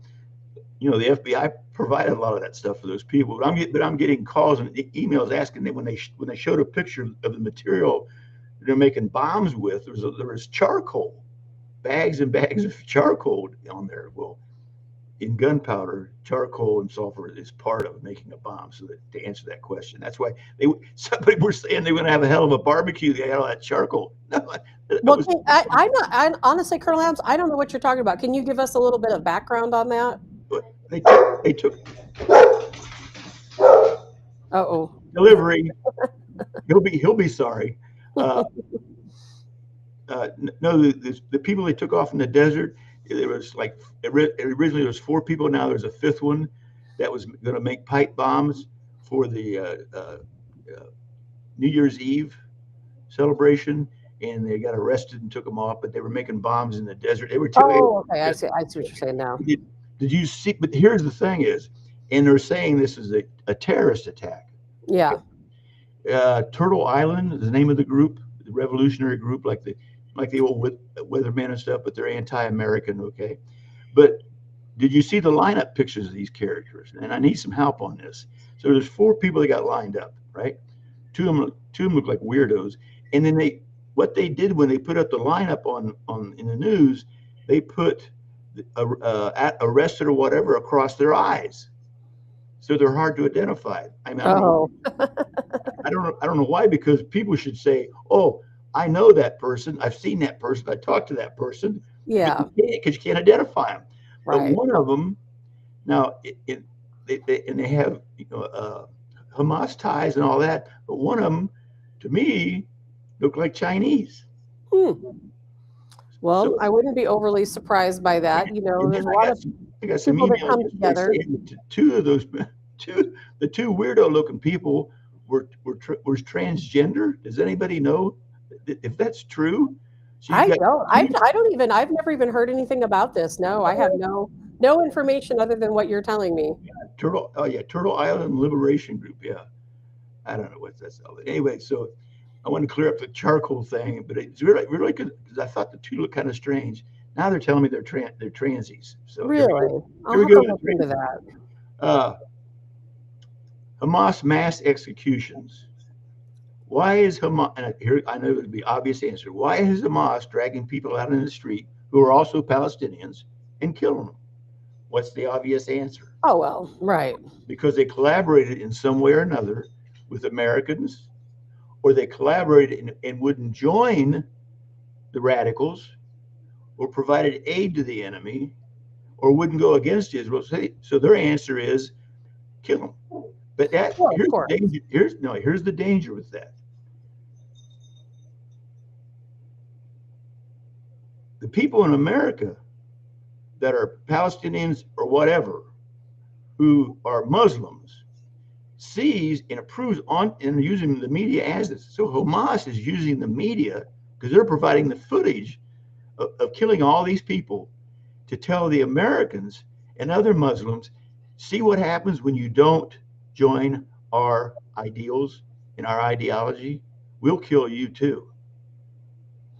the FBI provided a lot of that stuff for those people. But I'm getting calls and emails asking them when they showed a picture of the material they're making bombs with. There was charcoal, bags and bags of charcoal on there. Well, in gunpowder, charcoal and sulfur is part of making a bomb. So to answer that question, that's why somebody were saying they were going to have a hell of a barbecue. They had all that charcoal. I honestly, Colonel Adams, I don't know what you're talking about. Can you give us a little bit of background on that? They took. Delivery. He'll be sorry. No, the people they took off in the desert. There was originally there was 4 people. Now there's a 5th one that was going to make pipe bombs for the New Year's Eve celebration, and they got arrested and took them off. But they were making bombs in the desert. They were okay. I see what you're saying now. Did you see? But here's the thing: and they're saying this is a terrorist attack. Yeah. Turtle Island is the name of the group, the revolutionary group, like the old weathermen and stuff, but they're anti-American, okay? But did you see the lineup pictures of these characters? And I need some help on this. So there's 4 people that got lined up, right? Two of them look like weirdos. And then what they did when they put up the lineup on in the news, they put arrested or whatever across their eyes, so they're hard to identify. I don't know why, because people should say, "Oh, I know that person. I've seen that person. I talked to that person, but Yeah, because you can't identify them. But right. one of them now, they have Hamas ties and all that. But one of them, to me, looked like Chinese. Hmm. Well, So I wouldn't be overly surprised by that. and There's then a lot of I got some people that emails come yesterday together. saying that two of those the two weirdo looking people were transgender. Does anybody know if that's true? So you've I got don't. two I don't even. I've never even heard anything about this. No, I have no information other than what you're telling me. Turtle. Oh yeah, Turtle Island Liberation Group. Yeah, I don't know what that's all. Anyway, so I want to clear up the charcoal thing, but it's really good because I thought the two looked kind of strange. Now they're telling me they're transies. So Really, I'll here we have to go. look into that. Uh, Hamas mass executions. Why is Hamas? And here I know it would be obvious answer. Why is Hamas dragging people out in the street who are also Palestinians and killing them? What's the obvious answer? Oh well, right. Because they collaborated in some way or another with Americans, or they collaborated and wouldn't join the radicals, or provided aid to the enemy, or wouldn't go against Israel. So their answer is kill them. But Well, of here's course. the danger. Here's the danger with that. The people in America that are Palestinians or whatever, who are Muslims, sees and approves on and using the media as this. So Hamas is using the media because they're providing the footage of killing all these people to tell the Americans and other Muslims, see what happens when you don't join our ideals and our ideology. We'll kill you too.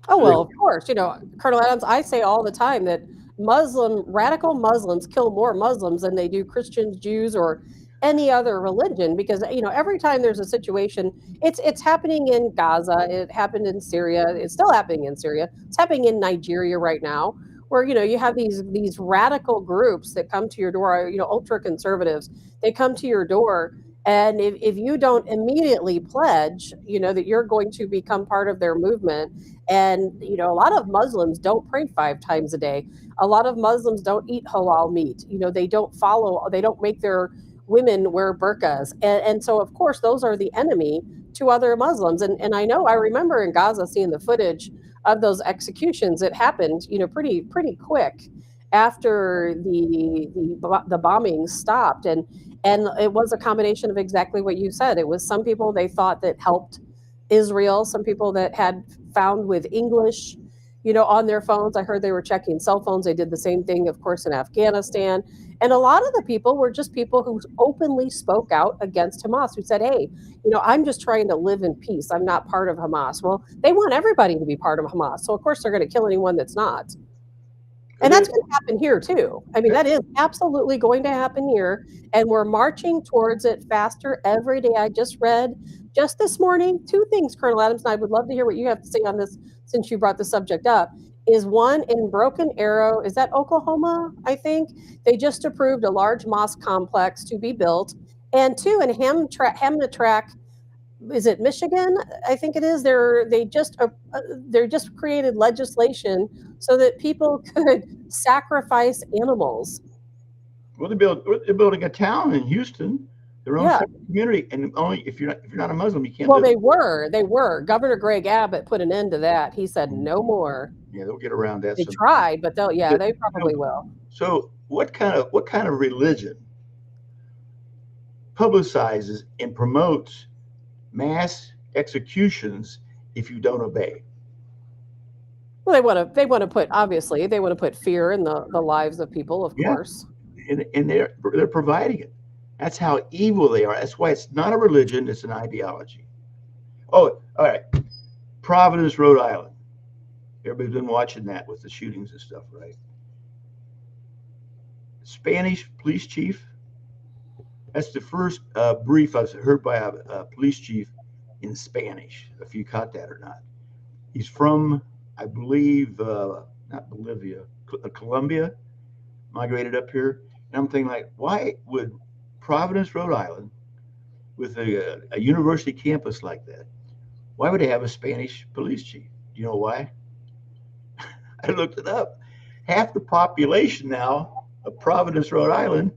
Oh So they, well, of course. Colonel Adams, I say all the time that radical Muslims kill more Muslims than they do Christians, Jews, or any other religion because every time there's a situation, it's happening in Gaza, it happened in Syria, it's still happening in Syria, it's happening in Nigeria right now, where you have these radical groups that come to your door, ultra conservatives, they come to your door. And if you don't immediately pledge, that you're going to become part of their movement, and a lot of Muslims don't pray 5 times a day. A lot of Muslims don't eat halal meat. They don't make their women wear burqas. And so, of course, those are the enemy to other Muslims. And I remember in Gaza seeing the footage of those executions. It happened, pretty quick after the bombings stopped. And it was a combination of exactly what you said. It was some people they thought that helped Israel, some people that had found with English, on their phones. I heard they were checking cell phones. They did the same thing, of course, in Afghanistan. And a lot of the people were just people who openly spoke out against Hamas, who said, hey, I'm just trying to live in peace. I'm not part of Hamas. Well, they want everybody to be part of Hamas. So, of course, they're going to kill anyone that's not. And that's going to happen here too. I mean, that is absolutely going to happen here. And we're marching towards it faster every day. I just read just this morning 2 things, Colonel Adams, and I would love to hear what you have to say on this since you brought the subject up. Is one in Broken Arrow, is that Oklahoma? I think they just approved a large mosque complex to be built. And two, in Hamtramck, is it Michigan? I think it is. They're just created legislation so that people could sacrifice animals. well, they're building a town in Houston, their own Yeah. separate community, and only if you're not a Muslim, you can't Well, live. they were. Governor Greg Abbott put an end to that. He said no more. Yeah, they'll get around that. They tried, but they probably will. So what kind of religion publicizes and promotes mass executions if you don't obey? Well, they want to put fear in the lives of people, of Yeah, course. and they're providing it. That's how evil they are. That's why it's not a religion; it's an ideology. Oh, all right. Providence, Rhode Island. Everybody's been watching that with the shootings and stuff, right? Spanish police chief. That's the first brief I've heard by a police chief in Spanish, if you caught that or not. He's from, I believe, not Bolivia, Colombia, migrated up here. And I'm thinking, like, why would Providence, Rhode Island, with a university campus like that, Why would they have a Spanish police chief? Do you know why? I looked it up. Half the population now of Providence, Rhode Island,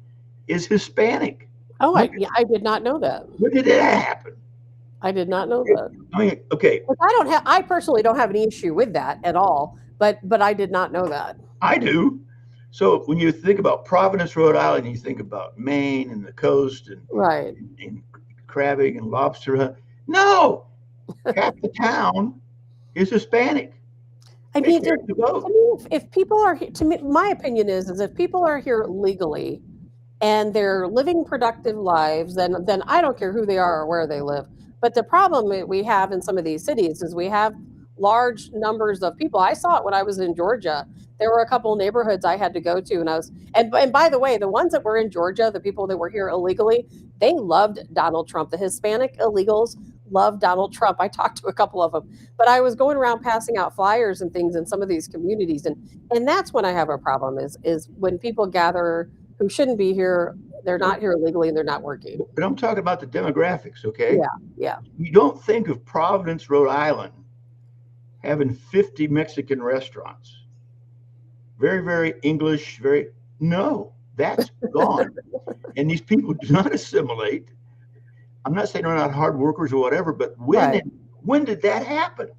is Hispanic. Oh, When, yeah, I did not know that. when did that happen? I did not know that. I mean, okay, Look, I personally don't have any issue with that at all, but I did not know that. I do. So when you think about Providence, Rhode Island, you think about Maine and the coast Right. and crabbing and lobster hunt. No, half the town is Hispanic. I They mean, carry the vote. to me, if people are here, to me, my opinion is if people are here legally and they're living productive lives, then I don't care who they are or where they live. But the problem that we have in some of these cities is we have large numbers of people. I saw it when I was in Georgia. There were a couple of neighborhoods I had to go to, and I was and by the way, the ones that were in Georgia, the people that were here illegally, they loved Donald Trump. The Hispanic illegals loved Donald Trump. I talked to a couple of them, but I was going around passing out flyers and things in some of these communities, and that's when I have a problem is when people gather who shouldn't be here. They're not here illegally and they're not working. But I'm talking about the demographics, okay? Yeah, yeah. You don't think of Providence, Rhode Island having 50 Mexican restaurants. Very, very English, very, no, that's gone. And these people do not assimilate. I'm not saying they're not hard workers or whatever, but Right. when did that happen?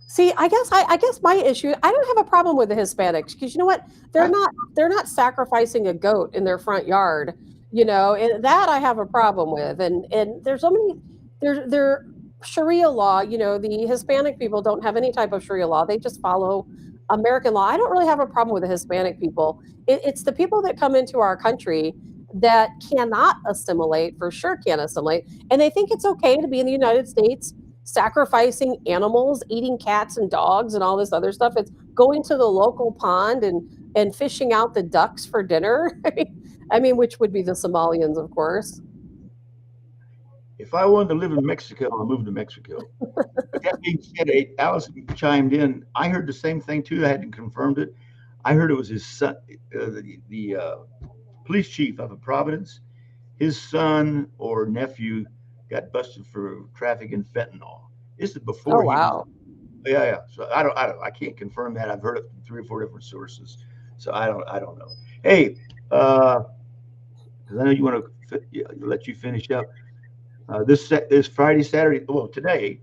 See, I guess my issue, I don't have a problem with the Hispanics because you know what? They're not sacrificing a goat in their front yard, and that I have a problem with. And there's so many there Sharia law, the Hispanic people don't have any type of Sharia law. They just follow American law. I don't really have a problem with the Hispanic people. It's the people that come into our country that cannot assimilate, for sure can't assimilate, and they think it's okay to be in the United States sacrificing animals, eating cats and dogs and all this other stuff. It's going to the local pond and fishing out the ducks for dinner. I mean, which would be the Somalians, of course. If I wanted to live in Mexico, I'll move to Mexico. But that being said, Allison chimed in. I heard the same thing too. I hadn't confirmed it. I heard it was his son, the police chief of Providence. His son or nephew got busted for trafficking fentanyl. This is before Oh, he was. wow. Yeah. So I can't confirm that. I've heard it from 3 or 4 different sources. So I don't know. Hey, because I know you want to let you finish up. This Friday, Saturday. Well, today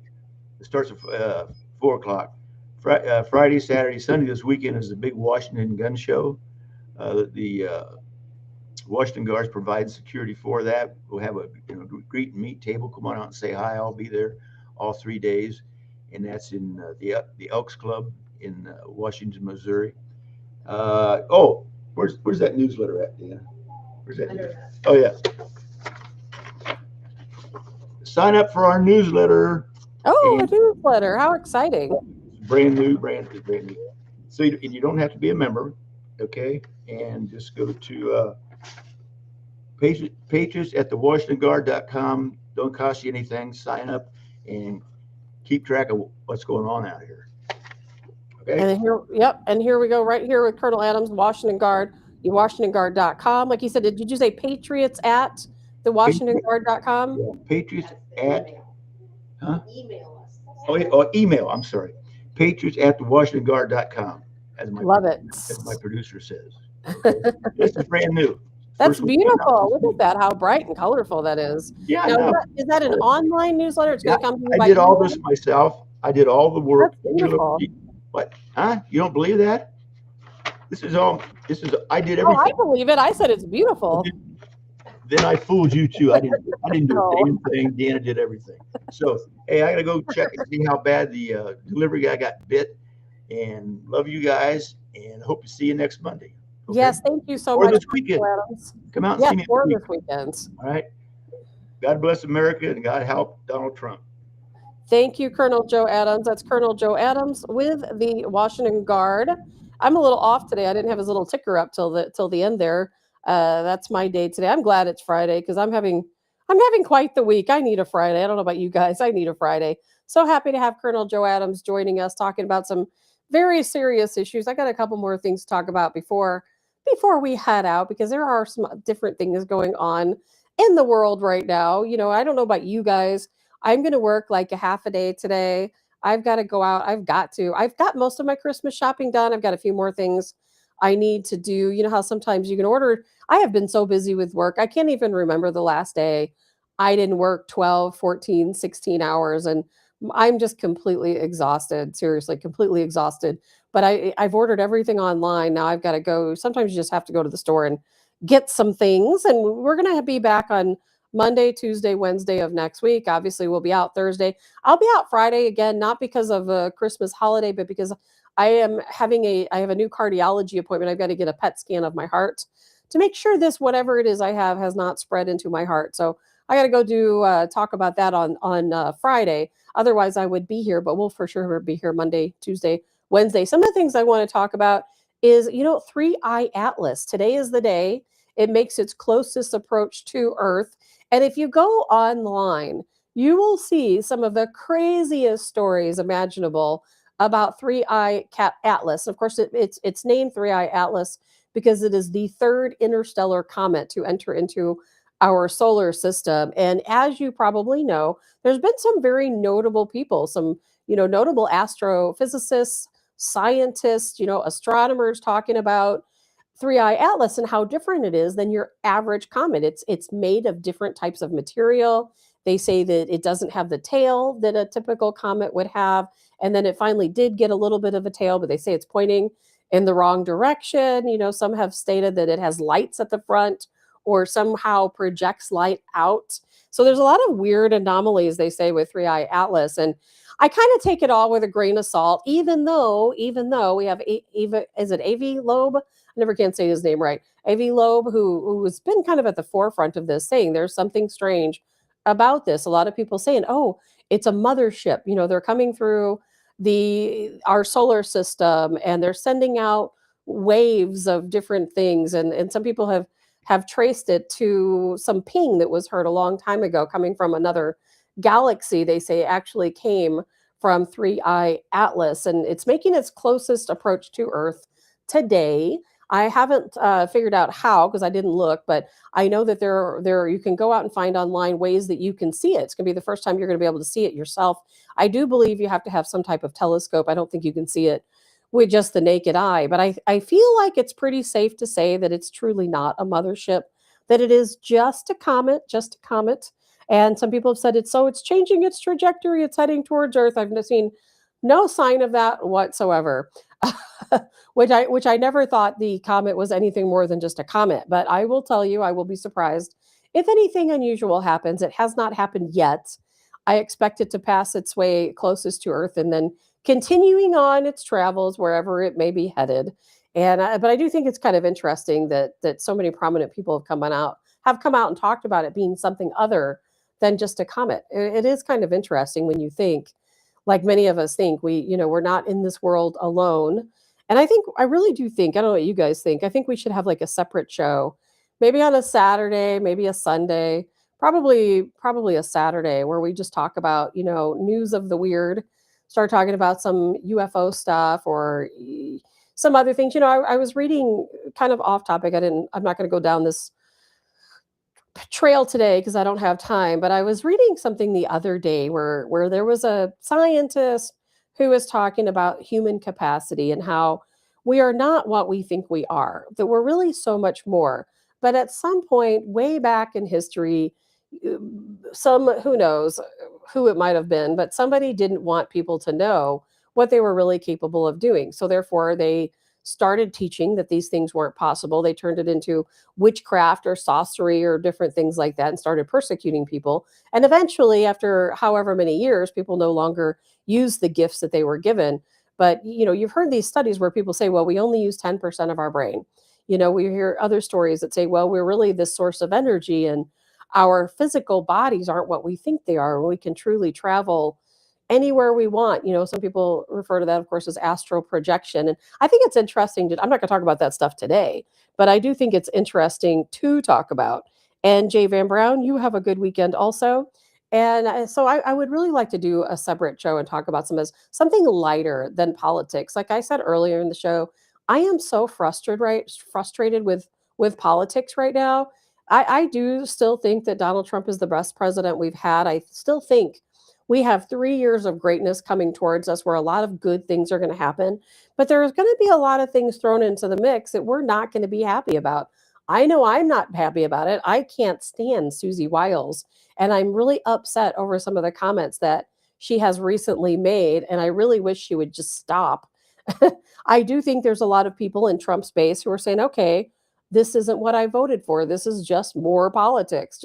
it starts at 4 o'clock. Friday, Saturday, Sunday this weekend is the big Washington gun show. The Washington Guards provide security for that. We'll have a greet and meet table. Come on out and say hi. I'll be there all 3 days, and that's in the Elks Club in Washington, Missouri. Where's that newsletter at, Dana? Where's that? Oh yeah. Sign up for our newsletter. Oh, a newsletter. How exciting. Brand new. So you don't have to be a member, okay? And just go to pages at thewashingtonguard.com. Don't cost you anything. Sign up and keep track of what's going on out here. Okay. And here we go right here with Colonel Adams, Washington Guard, WashingtonGuard.com. Like you said, did you say Patriots at thewashingtonguard.com? Yeah, Patriots at Email us. email. I'm sorry. Patriots at thewashingtonguard.com. Love it. As my producer says. Okay. This is brand new. That's First week beautiful. out. Look at that, how bright and colorful that is. Yeah, Now, no. is that an online newsletter? It's going to come to you I by did all email? this myself. I did all the work. That's beautiful. What? Huh? You don't believe that? I did Oh, everything. I believe it. I said it's beautiful. Then I fooled you too. I didn't do No. a damn thing. Dana did everything. So, hey, I got to go check and see how bad the delivery guy got bit. And love you guys and hope to see you next Monday. Okay? Yes, thank you so Or much. this weekend. Colonel Adams. Come out and Yeah, see me for this this week. weekend. All right. God bless America and God help Donald Trump. Thank you, Colonel Joe Adams. That's Colonel Joe Adams with the Washington Guard. I'm a little off today. I didn't have his little ticker up till the end there. That's my day today. I'm glad it's Friday because I'm having quite the week. I need a Friday. I don't know about you guys. I need a Friday. So happy to have Colonel Joe Adams joining us, talking about some very serious issues. I got a couple more things to talk about before we head out because there are some different things going on in the world right now. I don't know about you guys. I'm going to work like a half a day today. I've got to go out. I've got most of my Christmas shopping done. I've got a few more things I need to do. You know how sometimes you can order. I have been so busy with work. I can't even remember the last day I didn't work 12, 14, 16 hours. And I'm just completely exhausted, seriously, completely exhausted. But I've ordered everything online. Now I've got to go. Sometimes you just have to go to the store and get some things. And we're going to be back on Monday, Tuesday, Wednesday of next week. Obviously, we'll be out Thursday. I'll be out Friday again, not because of a Christmas holiday, but because I have a new cardiology appointment. I've got to get a PET scan of my heart to make sure this, whatever it is I have, has not spread into my heart. So I got to go talk about that on Friday. Otherwise, I would be here, but we'll for sure be here Monday, Tuesday, Wednesday. Some of the things I want to talk about is, Three Eye Atlas. Today is the day it makes its closest approach to Earth. And if you go online, you will see some of the craziest stories imaginable about Three Eye Atlas. Of course, it's named Three Eye Atlas because it is the third interstellar comet to enter into our solar system. And as you probably know, there's been some very notable people, some notable astrophysicists, scientists, astronomers talking about Three Eye Atlas and how different it is than your average comet. It's made of different types of material. They say that it doesn't have the tail that a typical comet would have, and then it finally did get a little bit of a tail, but they say it's pointing in the wrong direction. Some have stated that it has lights at the front or somehow projects light out. So there's a lot of weird anomalies, they say, with Three Eye Atlas. And I kind of take it all with a grain of salt, even though we have is it Avi Loeb? I never can say his name right. Avi Loeb, who has been kind of at the forefront of this, saying there's something strange about this. A lot of people saying, oh, it's a mothership. They're coming through our solar system and they're sending out waves of different things. And some people have traced it to some ping that was heard a long time ago coming from another galaxy. They say actually came from Three Eye Atlas, and it's making its closest approach to Earth today. I haven't figured out how because I didn't look, but I know that there you can go out and find online ways that you can see it. It's going to be the first time you're going to be able to see it yourself. I do believe you have to have some type of telescope. I don't think you can see it with just the naked eye, but I feel like it's pretty safe to say that it's truly not a mothership, that it is just a comet, And some people have said it's changing its trajectory. It's heading towards Earth. I've seen no sign of that whatsoever. which I never thought the comet was anything more than just a comet. But I will tell you, I will be surprised if anything unusual happens. It has not happened yet. I expect it to pass its way closest to Earth and then continuing on its travels wherever it may be headed. But I do think it's kind of interesting that so many prominent people have come out and talked about it being something other than just a comet. It is kind of interesting when you think, like many of us think, we're not in this world alone. And I really do think, I don't know what you guys think. I think we should have like a separate show, maybe on a Saturday, maybe a Sunday, probably a Saturday where we just talk about, news of the weird, start talking about some UFO stuff or some other things. I was reading kind of off topic. I'm not going to go down this trail today because I don't have time, but I was reading something the other day where there was a scientist who was talking about human capacity and how we are not what we think we are, that we're really so much more. But at some point way back in history, who knows who it might have been, but somebody didn't want people to know what they were really capable of doing. So therefore they started teaching that these things weren't possible. They turned it into witchcraft or sorcery or different things like that and started persecuting people. And eventually, after however many years, people no longer use the gifts that they were given. But, you've heard these studies where people say, well, we only use 10% of our brain. We hear other stories that say, well, we're really this source of energy and our physical bodies aren't what we think they are. We can truly travel anywhere we want. Some people refer to that, of course, as astral projection. And I think it's interesting. I'm not going to talk about that stuff today, but I do think it's interesting to talk about. And Jay Van Brown, you have a good weekend also. And so I would really like to do a separate show and talk about something lighter than politics. Like I said earlier in the show, I am so frustrated with politics right now. I do still think that Donald Trump is the best president we've had. I still think We have 3 years of greatness coming towards us where a lot of good things are going to happen, but there's going to be a lot of things thrown into the mix that we're not going to be happy about. I know I'm not happy about it. I can't stand Susie Wiles, and I'm really upset over some of the comments that she has recently made, and I really wish she would just stop. I do think there's a lot of people in Trump's base who are saying, okay, this isn't what I voted for. This is just more politics,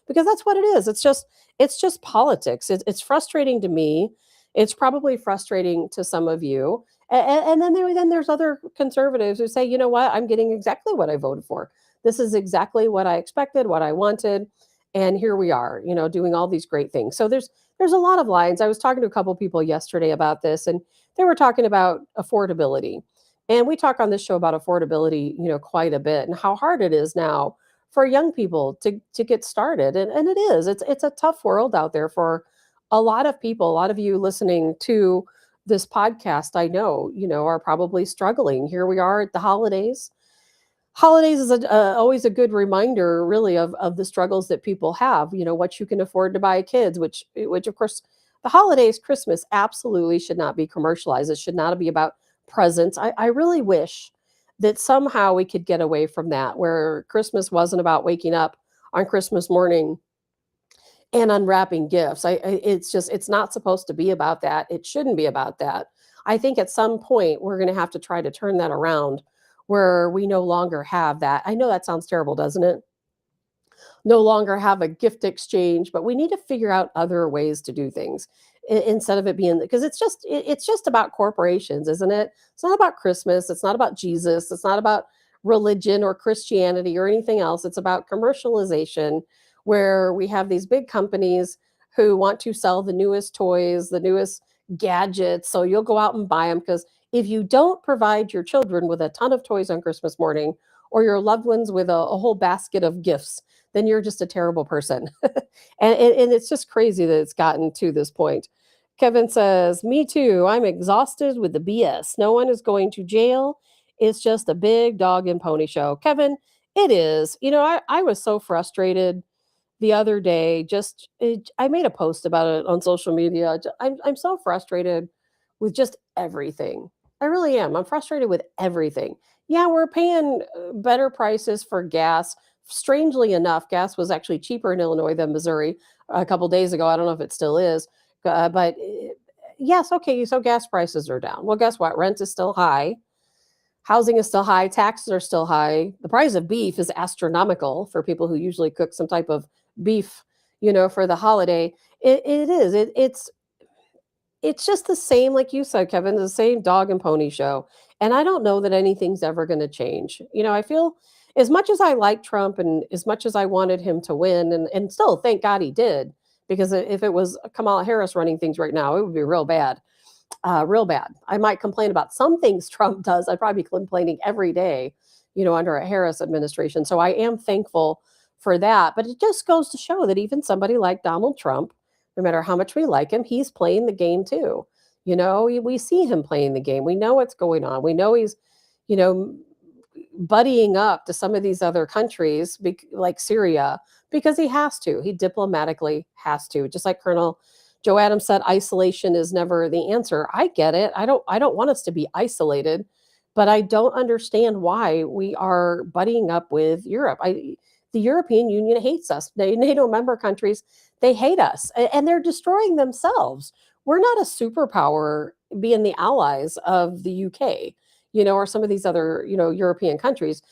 because that's what it is. It's just politics. It's frustrating to me. It's probably frustrating to some of you. And then there's other conservatives who say, you know what, I'm getting exactly what I voted for. This is exactly what I expected, what I wanted. And here we are, doing all these great things. So there's a lot of lines. I was talking to a couple people yesterday about this, and they were talking about affordability. And we talk on this show about affordability, quite a bit, and how hard it is now for young people to get started. And it is. It's a tough world out there for a lot of people. A lot of you listening to this podcast, I know, are probably struggling. Here we are at the holidays. Holidays is always a good reminder, really, of the struggles that people have. What you can afford to buy kids, which of course, the holidays, Christmas, absolutely should not be commercialized. It should not be about presents. I really wish that somehow we could get away from that, where Christmas wasn't about waking up on Christmas morning and unwrapping gifts. It's not supposed to be about that. It shouldn't be about that. I think at some point we're going to have to try to turn that around, where we no longer have that. I know that sounds terrible, doesn't it? No longer have a gift exchange, but we need to figure out other ways to do things instead of it being, because it's just about corporations, isn't it? It's not about Christmas. It's not about Jesus. It's not about religion or Christianity or anything else. It's about commercialization, where we have these big companies who want to sell the newest toys, the newest gadgets. So you'll go out and buy them, because if you don't provide your children with a ton of toys on Christmas morning, or your loved ones with a whole basket of gifts, then you're just a terrible person. And it's just crazy that it's gotten to this point. Kevin says, me too. I'm exhausted with the BS. No one is going to jail. It's just a big dog and pony show. Kevin, it is. I was so frustrated the other day. I made a post about it on social media. I'm so frustrated with just everything. I really am. I'm frustrated with everything. Yeah, we're paying better prices for gas. Strangely enough, gas was actually cheaper in Illinois than Missouri a couple days ago. I don't know if it still is, but yes, okay. So gas prices are down. Well, guess what? Rent is still high. Housing is still high. Taxes are still high. The price of beef is astronomical for people who usually cook some type of beef, for the holiday. It is. It's just the same, like you said, Kevin, the same dog and pony show. And I don't know that anything's ever going to change. I feel, as much as I like Trump and as much as I wanted him to win, and still thank God he did, because if it was Kamala Harris running things right now, it would be real bad. Real bad. I might complain about some things Trump does. I'd probably be complaining every day, under a Harris administration. So I am thankful for that. But it just goes to show that even somebody like Donald Trump, no matter how much we like him, he's playing the game too. We see him playing the game. We know what's going on. We know he's, buddying up to some of these other countries, like Syria, because he has to. He diplomatically has to. Just like Colonel Joe Adams said, isolation is never the answer. I get it. I don't want us to be isolated, but I don't understand why we are buddying up with Europe. The European Union hates us. NATO member countries, they hate us, and they're destroying themselves. We're not a superpower being the allies of the UK, or some of these other, European countries,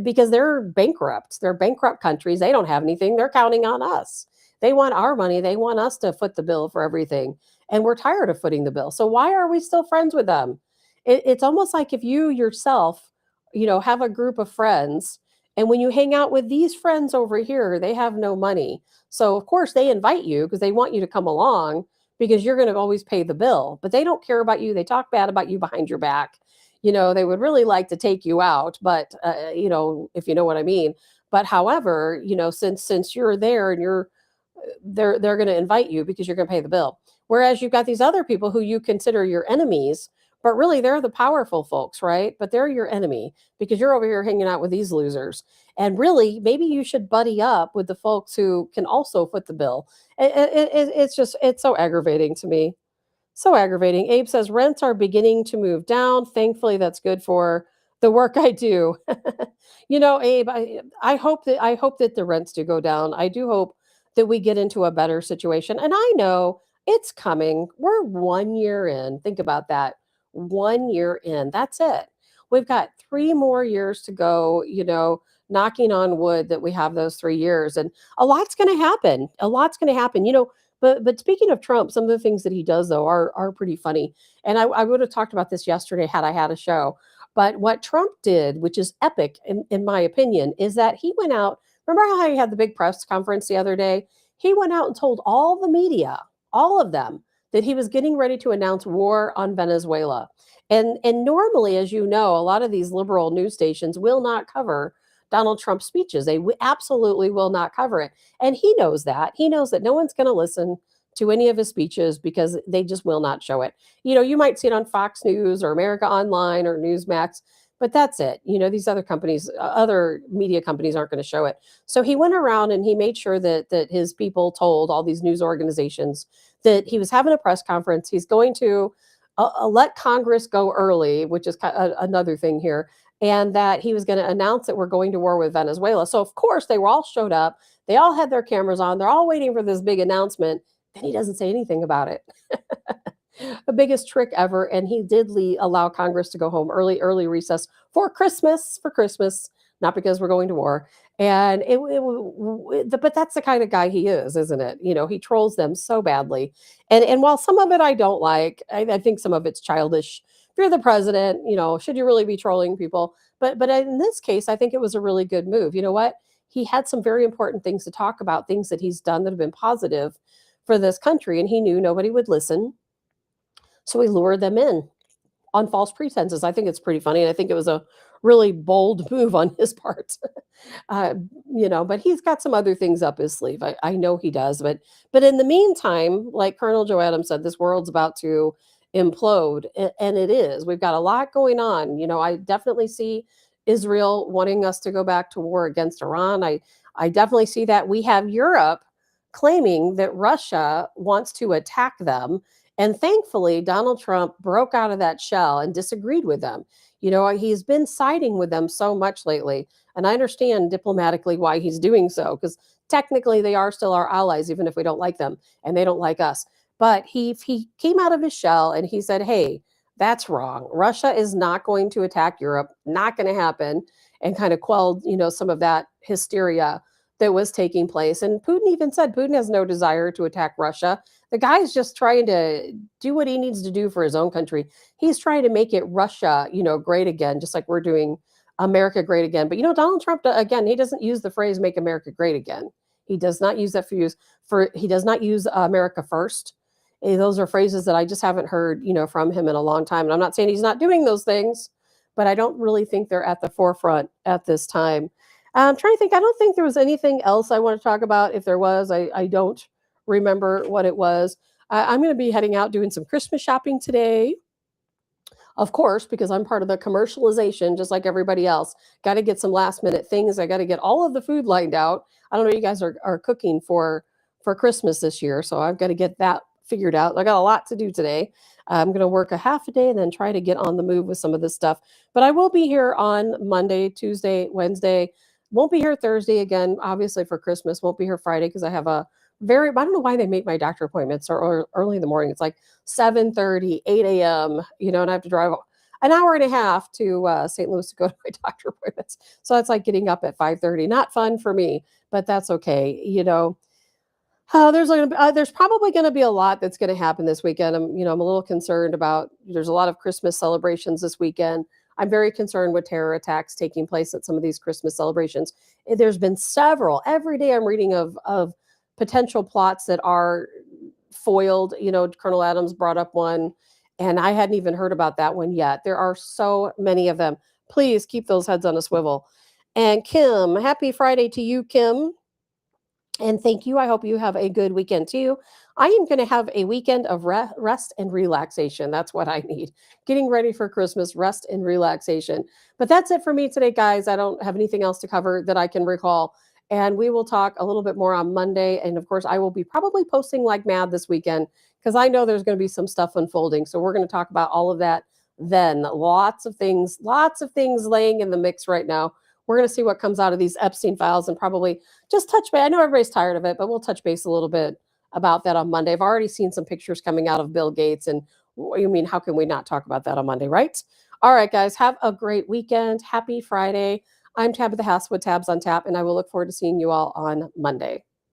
because they're bankrupt. They're bankrupt countries. They don't have anything. They're counting on us. They want our money. They want us to foot the bill for everything. And we're tired of footing the bill. So why are we still friends with them? It's almost like if you yourself, have a group of friends, and when you hang out with these friends over here, they have no money. So of course they invite you because they want you to come along, because you're going to always pay the bill, but they don't care about you. They talk bad about you behind your back. They would really like to take you out, but if you know what I mean. But however, since you're there and they're going to invite you because you're going to pay the bill. Whereas you've got these other people who you consider your enemies, but really they're the powerful folks, right? But they're your enemy because you're over here hanging out with these losers. And really, maybe you should buddy up with the folks who can also foot the bill. It's just, it's so aggravating to me. So aggravating. Abe says rents are beginning to move down. Thankfully, that's good for the work I do. Abe, I hope that the rents do go down. I do hope that we get into a better situation. And I know it's coming. We're 1 year in. Think about that. 1 year in. That's it. We've got 3 more years to go, knocking on wood that we have those 3 years. And a lot's going to happen. A lot's going to happen. But speaking of Trump, some of the things that he does though are pretty funny. And I would have talked about this yesterday had I had a show. But what Trump did, which is epic in my opinion, is that he went out. Remember how he had the big press conference the other day? He went out and told all the media, all of them, that he was getting ready to announce war on Venezuela. And normally, as you know, a lot of these liberal news stations will not cover Donald Trump's speeches. They absolutely will not cover it. And he knows that. He knows that no one's going to listen to any of his speeches because they just will not show it. You might see it on Fox News or America Online or Newsmax, but that's it. These other companies, other media companies aren't going to show it. So he went around and he made sure that his people told all these news organizations that he was having a press conference. He's going to let Congress go early, which is another thing here, and that he was going to announce that we're going to war with Venezuela. So, of course, they were all showed up. They all had their cameras on. They're all waiting for this big announcement. Then he doesn't say anything about it. The biggest trick ever. And he did allow Congress to go home early recess for Christmas, not because we're going to war. And but that's the kind of guy he is, isn't it? He trolls them so badly. And while some of it I don't like, I think some of it's childish. If you're the president, should you really be trolling people? But in this case, I think it was a really good move. You know what? He had some very important things to talk about, things that he's done that have been positive for this country, and he knew nobody would listen. So he lured them in on false pretenses. I think it's pretty funny. And I think it was a really bold move on his part. But he's got some other things up his sleeve. I know he does. But in the meantime, like Colonel Joe Adams said, this world's about to implode. And it is. We've got a lot going on. I definitely see Israel wanting us to go back to war against Iran. I definitely see that. We have Europe claiming that Russia wants to attack them. And thankfully, Donald Trump broke out of that shell and disagreed with them. He's been siding with them so much lately. And I understand diplomatically why he's doing so, because technically they are still our allies, even if we don't like them and they don't like us. But he came out of his shell and he said, hey, that's wrong. Russia is not going to attack Europe, not going to happen, and kind of quelled, some of that hysteria that was taking place. And Putin even said Putin has no desire to attack Russia. The guy's just trying to do what he needs to do for his own country. He's trying to make it Russia, great again, just like we're doing America great again. But, Donald Trump, again, he doesn't use the phrase make America great again. He does not use that he does not use America first. Those are phrases that I just haven't heard, from him in a long time. And I'm not saying he's not doing those things, but I don't really think they're at the forefront at this time. I'm trying to think. I don't think there was anything else I want to talk about. If there was, I don't remember what it was. I'm going to be heading out doing some Christmas shopping today. Of course, because I'm part of the commercialization, just like everybody else. Got to get some last minute things. I got to get all of the food lined out. I don't know what you guys are cooking for Christmas this year, so I've got to get that figured out. I got a lot to do today. I'm going to work a half a day and then try to get on the move with some of this stuff. But I will be here on Monday, Tuesday, Wednesday. Won't be here Thursday again, obviously for Christmas. Won't be here Friday because I have I don't know why they make my doctor appointments or early in the morning. It's like 7:30, 8 a.m., and I have to drive an hour and a half to St. Louis to go to my doctor appointments. So it's like getting up at 5:30. Not fun for me, but that's okay. There's probably going to be a lot that's going to happen this weekend. I'm a little concerned about, there's a lot of Christmas celebrations this weekend. I'm very concerned with terror attacks taking place at some of these Christmas celebrations. There's been several. Every day I'm reading of potential plots that are foiled. Colonel Adams brought up one, and I hadn't even heard about that one yet. There are so many of them. Please keep those heads on a swivel. And Kim, happy Friday to you, Kim. And thank you. I hope you have a good weekend too. I am going to have a weekend of rest and relaxation. That's what I need. Getting ready for Christmas, rest and relaxation. But that's it for me today, guys. I don't have anything else to cover that I can recall. And we will talk a little bit more on Monday. And of course, I will be probably posting like mad this weekend because I know there's going to be some stuff unfolding. So we're going to talk about all of that then. Lots of things laying in the mix right now. We're going to see what comes out of these Epstein files and probably just touch base. I know everybody's tired of it, but we'll touch base a little bit about that on Monday. I've already seen some pictures coming out of Bill Gates, and you mean, how can we not talk about that on Monday, right? All right, guys, have a great weekend. Happy Friday. I'm Tabitha Hassell with Tabs on Tap, and I will look forward to seeing you all on Monday.